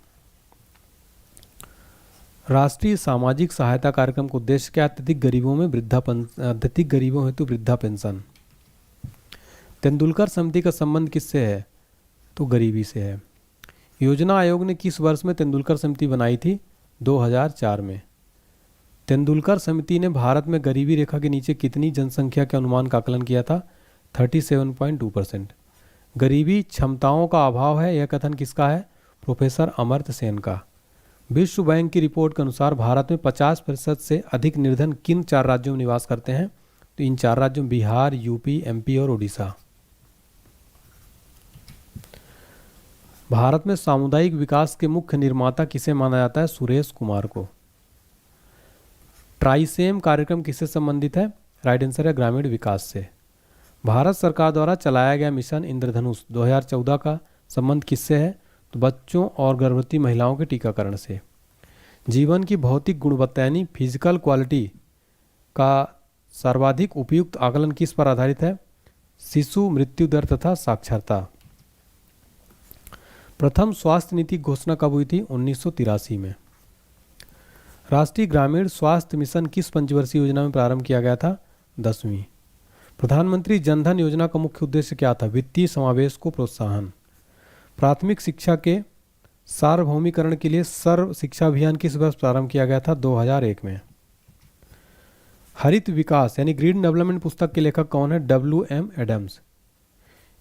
[SPEAKER 1] राष्ट्रीय सामाजिक सहायता कार्यक्रम का उद्देश्य क्या? अत्यधिक गरीबों हेतु वृद्धा पेंशन। तेंदुलकर समिति का संबंध किससे है? तो गरीबी से है। योजना आयोग ने किस वर्ष में तेंदुलकर समिति बनाई थी? 2004 में। तेंदुलकर समिति ने भारत में गरीबी रेखा के नीचे कितनी जनसंख्या के अनुमान का आकलन किया था? 37.2%। गरीबी क्षमताओं का अभाव है, यह कथन किसका है? प्रोफेसर अमर्त्य सेन का। विश्व बैंक की रिपोर्ट के अनुसार भारत में 50% से अधिक निर्धन किन 4 राज्यों में निवास करते हैं? तो इन 4 राज्यों बिहार, यूपी, एमपी और उड़ीसा। भारत में सामुदायिक विकास के मुख्य निर्माता किसे माना जाता है? सुरेश कुमार को। ट्राइसेम कार्यक्रम किससे संबंधित है? राइट आंसर है ग्रामीण विकास से। भारत सरकार द्वारा चलाया गया मिशन इंद्रधनुष 2014 का संबंध किससे है? तो बच्चों और गर्भवती महिलाओं के टीकाकरण से। जीवन की भौतिक गुणवत्ता यानी फिजिकल क्वालिटी का सर्वाधिक उपयुक्त आकलन किस पर आधारित है? शिशु मृत्यु दर तथा साक्षरता। प्रथम स्वास्थ्य नीति घोषणा कब हुई थी? 1983 में। राष्ट्रीय ग्रामीण स्वास्थ्य मिशन किस पंचवर्षीय योजना में प्रारंभ किया गया था? 10वीं। प्रधानमंत्री जनधन योजना का मुख्य उद्देश्य क्या था? वित्तीय समावेश को प्रोत्साहन। प्राथमिक शिक्षा के सार्वभौमिकरण के लिए सर्व शिक्षा अभियान किस वर्ष प्रारंभ किया गया था? 2001 में। हरित विकास यानी ग्रीन डेवलपमेंट पुस्तक के लेखक कौन है? WM Adams.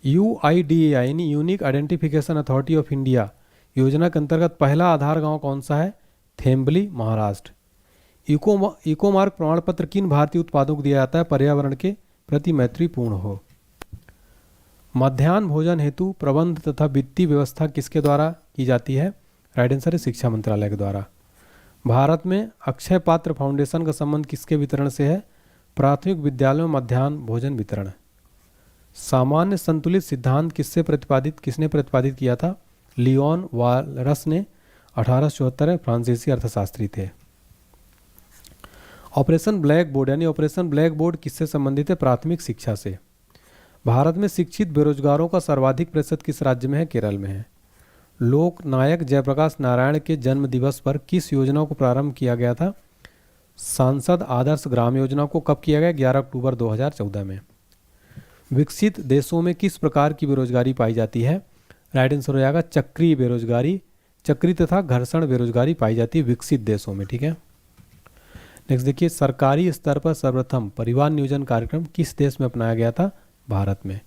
[SPEAKER 1] UIDAI यानी Unique Identification Authority of India योजना के अंतर्गत पहला आधार गांव कौन सा है? थेम्बली, महाराष्ट्र। इको मार्क प्रमाण पत्र किन भारतीय उत्पादों को दिया जाता है? पर्यावरण के प्रति मैत्रीपूर्ण हो। मध्याह्न भोजन हेतु प्रबंध तथा वित्तीय व्यवस्था किसके द्वारा की जाती है? राइट आंसर है शिक्षा मंत्रालय के द्वारा। भारत में अक्षय पात्र फाउंडेशन का संबंध किसके वितरण से है? प्राथमिक विद्यालयों में मध्याह्न भोजन वितरण। सामान्य संतुलित सिद्धांत किसने प्रतिपादित किया था? लियोन वालरस ने 1874 फ्रांसीसी अर्थशास्त्री थे। ऑपरेशन ब्लैक बोर्ड यानी ऑपरेशन ब्लैक बोर्ड किससे संबंधित है? प्राथमिक शिक्षा से। भारत में शिक्षित बेरोजगारों का सर्वाधिक प्रतिशत किस राज्य में है? केरल में है। लोक नायक जयप्रकाश नारायण के जन्म दिवस पर किस योजना को प्रारंभ किया गया था? सांसद आदर्श ग्राम योजना को कब किया गया? 11 अक्टूबर 2014 में। विकसित देशों में किस प्रकार की बेरोजगारी पाई जाती है? राइट आंसर हो जाएगा चक्रीय बेरोजगारी। चक्री तथा घर्षण बेरोजगारी पाई जाती है विकसित देशों में। ठीक है। नेक्स्ट देखिए, सरकारी स्तर पर सर्वप्रथम परिवार नियोजन कार्यक्रम किस देश में अपनाया गया था? भारत में।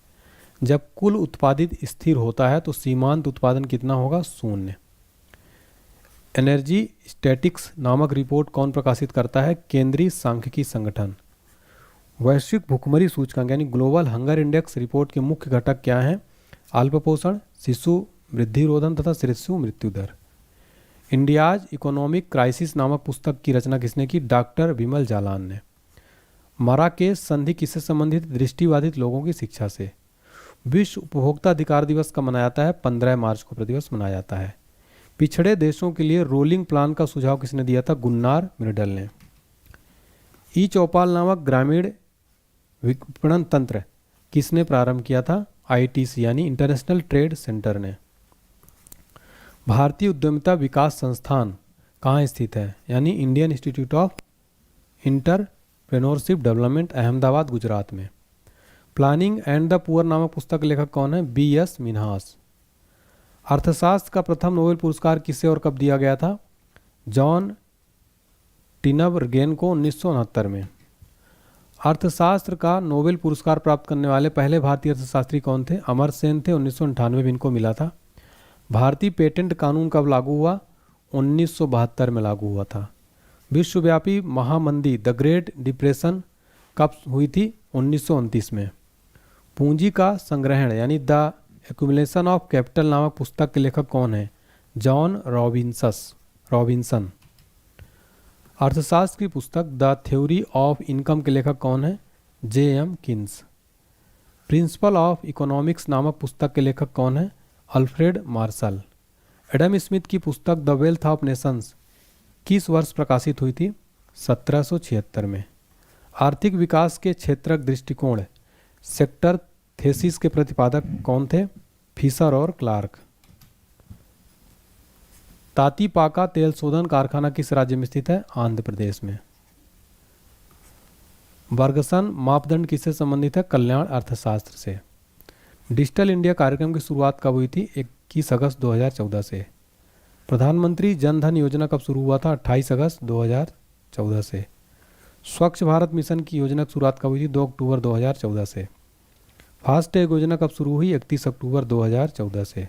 [SPEAKER 1] जब कुल उत्पादित स्थिर होता है तो सीमांत उत्पादन कितना होगा? 0। एनर्जी स्टैटिक्स नामक रिपोर्ट कौन प्रकाशित करता है? केंद्रीय सांख्यिकी संगठन। वैश्विक भुखमरी सूचकांक यानी ग्लोबल हंगर इंडेक्स रिपोर्ट के मुख्य घटक क्या हैं? अल्पपोषण, शिशु वृद्धि रोधन तथा शिशु मृत्यु दर। इंडियाज इकोनॉमिक क्राइसिस नामक पुस्तक की रचना किसने की? डॉक्टर विमल जालान ने। मराकेश संधि किससे संबंधित? दृष्टिबाधित लोगों की शिक्षा से। विश्व उपभोक्ता अधिकार दिवस कब मनाया जाता है? 15 मार्च को प्रतिदिवस मनाया जाता है। पिछड़े देशों के लिए रोलिंग प्लान का सुझाव किसने दिया था? गुन्नार मिर्डल ने। ई चौपाल नामक ग्रामीण विपणन तंत्र किसने प्रारंभ किया था? आईटीसी यानी इंटरनेशनल ट्रेड सेंटर ने। भारतीय उद्यमिता विकास संस्थान कहाँ स्थित है? यानी Indian Institute of Entrepreneurship Development, Ahmedabad, Gujarat में। प्लानिंग एंड द पुअर नामक पुस्तक के लेखक कौन है? बी.एस. मिन्हास। अर्थशास्त्र का प्रथम नोबेल पुरस्कार किसे और कब दिया गया था? जॉन टिनबर्गेन को 1969 में। अर्थशास्त्र का नोबेल पुरस्कार प्राप्त करने वाले पहले भारतीय अर्थशास्त्री कौन थे? अमर्त्य सेन थे, 1998 में इनको मिला था। भारतीय पेटेंट कानून कब लागू हुआ? 1972 में लागू हुआ था। विश्वव्यापी महामंदी द ग्रेट डिप्रेशन कब हुई थी? 1929 में। पूंजी का संग्रहण यानी द एक्यूमुलेशन ऑफ कैपिटल नामक पुस्तक के लेखक कौन है? John Robinson. अर्थशास्त्र की पुस्तक द थ्योरी ऑफ इनकम के लेखक कौन है? J.M.. Keynes. Principle of economics नामक पुस्तक के लेखक कौन है? Alfred Marshall. एडम स्मिथ की पुस्तक द वेल्थ ऑफ नेशंस किस वर्ष प्रकाशित हुई थी? 1776 में। आर्थिक विकास के क्षेत्रक दृष्टिकोण सेक्टर थेसिस के प्रतिपादक कौन थे? फिशर और क्लार्क। तातीपाका तेल शोधन कारखाना किस राज्य में स्थित है? आंध्र प्रदेश में। बर्गसन मापदंड किससे संबंधित है? कल्याण अर्थशास्त्र से। डिजिटल इंडिया कार्यक्रम की शुरुआत कब हुई थी? 21 अगस्त 2014 से। प्रधानमंत्री जन धन योजना कब शुरू हुआ था? 28 अगस्त 2014 से। स्वच्छ भारत मिशन की योजना की शुरुआत कब हुई थी? 2 अक्टूबर 2014 से। फास्टैग योजना कब शुरू हुई? 31 अक्टूबर 2014 से।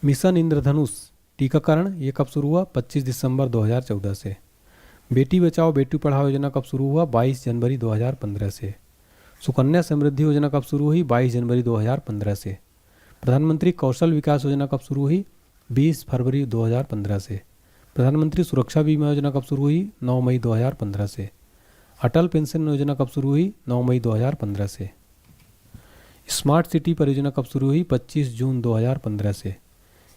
[SPEAKER 1] मिशन इंद्रधनुष टीकाकरण ये कब शुरू हुआ? 25 दिसंबर 2014 से। बेटी बचाओ बेटी पढ़ाओ योजना कब शुरू हुआ? 22 जनवरी 2015 से। सुकन्या समृद्धि योजना कब शुरू हुई? 22 जनवरी 2015 से। प्रधानमंत्री कौशल विकास योजना कब शुरू हुई? 20 फरवरी 2015 से। प्रधानमंत्री सुरक्षा बीमा योजना कब शुरू हुई? 9 मई 2015 से। अटल पेंशन योजना कब शुरू हुई? 9 मई 2015 से। स्मार्ट सिटी परियोजना कब शुरू हुई? 25 जून 2015 से।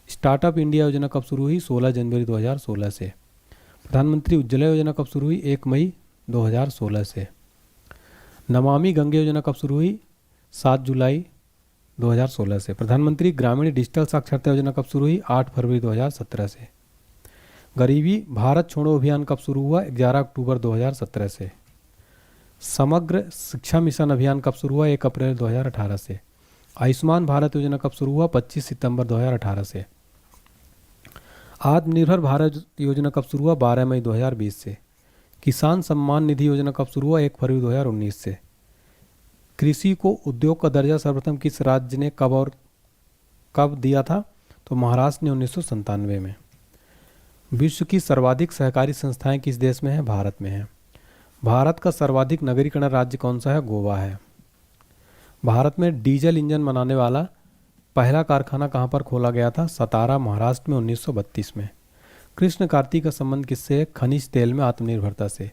[SPEAKER 1] स्टार्टअप इंडिया योजना कब शुरू हुई? 16 जनवरी 2016 से। प्रधानमंत्री उज्ज्वला योजना कब शुरू हुई? 1 मई 2016 से। नमामि गंगे योजना कब शुरू हुई? 7 जुलाई 2016 से। प्रधानमंत्री ग्रामीण डिजिटल साक्षरता योजना कब शुरू हुई? 8 फरवरी 2017 से। गरीबी भारत छोड़ो अभियान कब शुरू हुआ? 11 अक्टूबर 2017 से। समग्र शिक्षा मिशन अभियान कब शुरू हुआ? 1 अप्रैल 2018 से। आयुष्मान भारत योजना कब शुरू हुआ? 25 सितंबर 2018 से। आत्मनिर्भर भारत योजना कब शुरू हुआ? 12 मई 2020 से। किसान सम्मान निधि योजना कब शुरू हुआ? 1 फरवरी 2019 से। कृषि को उद्योग का दर्जा सर्वप्रथम किस राज्य ने कब और कब दिया था? तो महाराष्ट्र ने 1997 में। विश्व की सर्वाधिक सहकारी संस्थाएं किस देश में है? भारत में है। भारत का सर्वाधिक नगरीकरण राज्य कौन सा है? गोवा है। भारत में डीजल इंजन बनाने वाला पहला कारखाना कहाँ पर खोला गया था? सतारा, महाराष्ट्र में 1932 में। कृष्ण कार्तिक का संबंध किससे है? खनिज तेल में आत्मनिर्भरता से।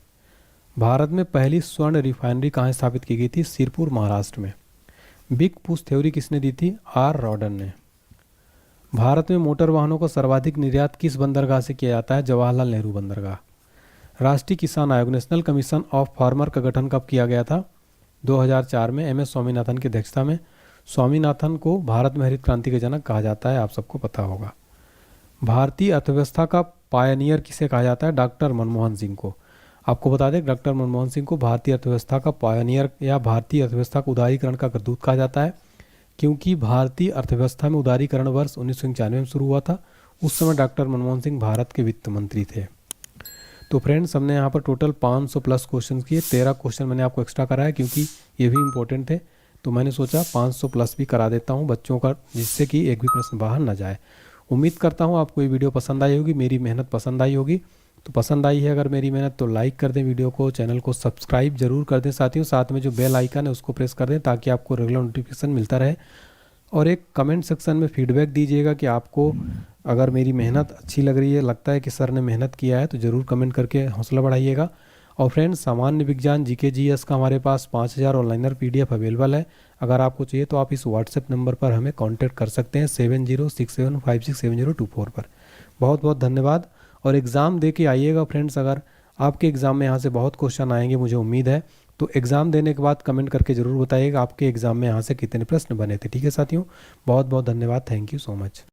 [SPEAKER 1] भारत में पहली स्वर्ण रिफाइनरी कहाँ स्थापित की गई थी? सिरपुर, महाराष्ट्र में। बिग पुश थ्योरी किसने दी थी? आर रॉडन ने। भारत में मोटर वाहनों का सर्वाधिक निर्यात किस बंदरगाह से किया जाता है? जवाहरलाल नेहरू बंदरगाह। राष्ट्रीय किसान आयोग नेशनल कमीशन ऑफ फार्मर का गठन कब किया गया था? 2004 में एम एस स्वामीनाथन की अध्यक्षता में। स्वामीनाथन को भारत में हरित क्रांति के जनक कहा जाता है, आप सबको पता होगा। भारतीय अर्थव्यवस्था का पायनियर किसे कहा जाता है? डॉक्टर मनमोहन सिंह को। आपको बता दें डॉक्टर मनमोहन सिंह को भारतीय अर्थव्यवस्था का पायनियर या भारतीय अर्थव्यवस्था का उदारीकरण का दूत कहा जाता है, क्योंकि भारतीय अर्थव्यवस्था में उदारीकरण वर्ष 1995 में शुरू हुआ था। उस समय डॉक्टर मनमोहन सिंह भारत के वित्त मंत्री थे। तो फ्रेंड्स, हमने यहाँ पर टोटल 500 प्लस क्वेश्चन किए। 13 क्वेश्चन मैंने आपको एक्स्ट्रा कराया क्योंकि ये भी इंपॉर्टेंट थे, तो मैंने सोचा 500 प्लस भी करा देता हूँ बच्चों का, जिससे कि एक भी प्रश्न बाहर ना जाए। उम्मीद करता हूँ आपको ये वीडियो पसंद आई होगी, मेरी मेहनत पसंद आई होगी। तो पसंद आई है अगर मेरी मेहनत तो लाइक कर दें वीडियो को, चैनल को सब्सक्राइब जरूर कर दें साथियों। साथ में जो बेल आइकन है उसको प्रेस कर दें ताकि आपको रेगुलर नोटिफिकेशन मिलता रहे। और एक कमेंट सेक्शन में फीडबैक दीजिएगा कि आपको अगर मेरी मेहनत अच्छी लग रही है, लगता है कि सर ने मेहनत किया है, तो ज़रूर कमेंट करके हौसला बढ़ाइएगा। और फ्रेंड्स, सामान्य विज्ञान जीके जीएस का हमारे पास 5000 ऑनलाइनर पीडीएफ अवेलेबल है। अगर आपको चाहिए तो आप इस व्हाट्सएप नंबर पर हमें कांटेक्ट कर सकते हैं 7067567024 पर। बहुत बहुत धन्यवाद। और एग्ज़ाम दे के आइएगा फ्रेंड्स। अगर आपके एग्ज़ाम में यहाँ से बहुत क्वेश्चन आएंगे, मुझे उम्मीद है, तो एग्ज़ाम देने के बाद कमेंट करके ज़रूर बताइएगा आपके एग्ज़ाम में यहाँ से कितने प्रश्न बने थे। ठीक है साथियों, बहुत बहुत धन्यवाद। Thank you so much.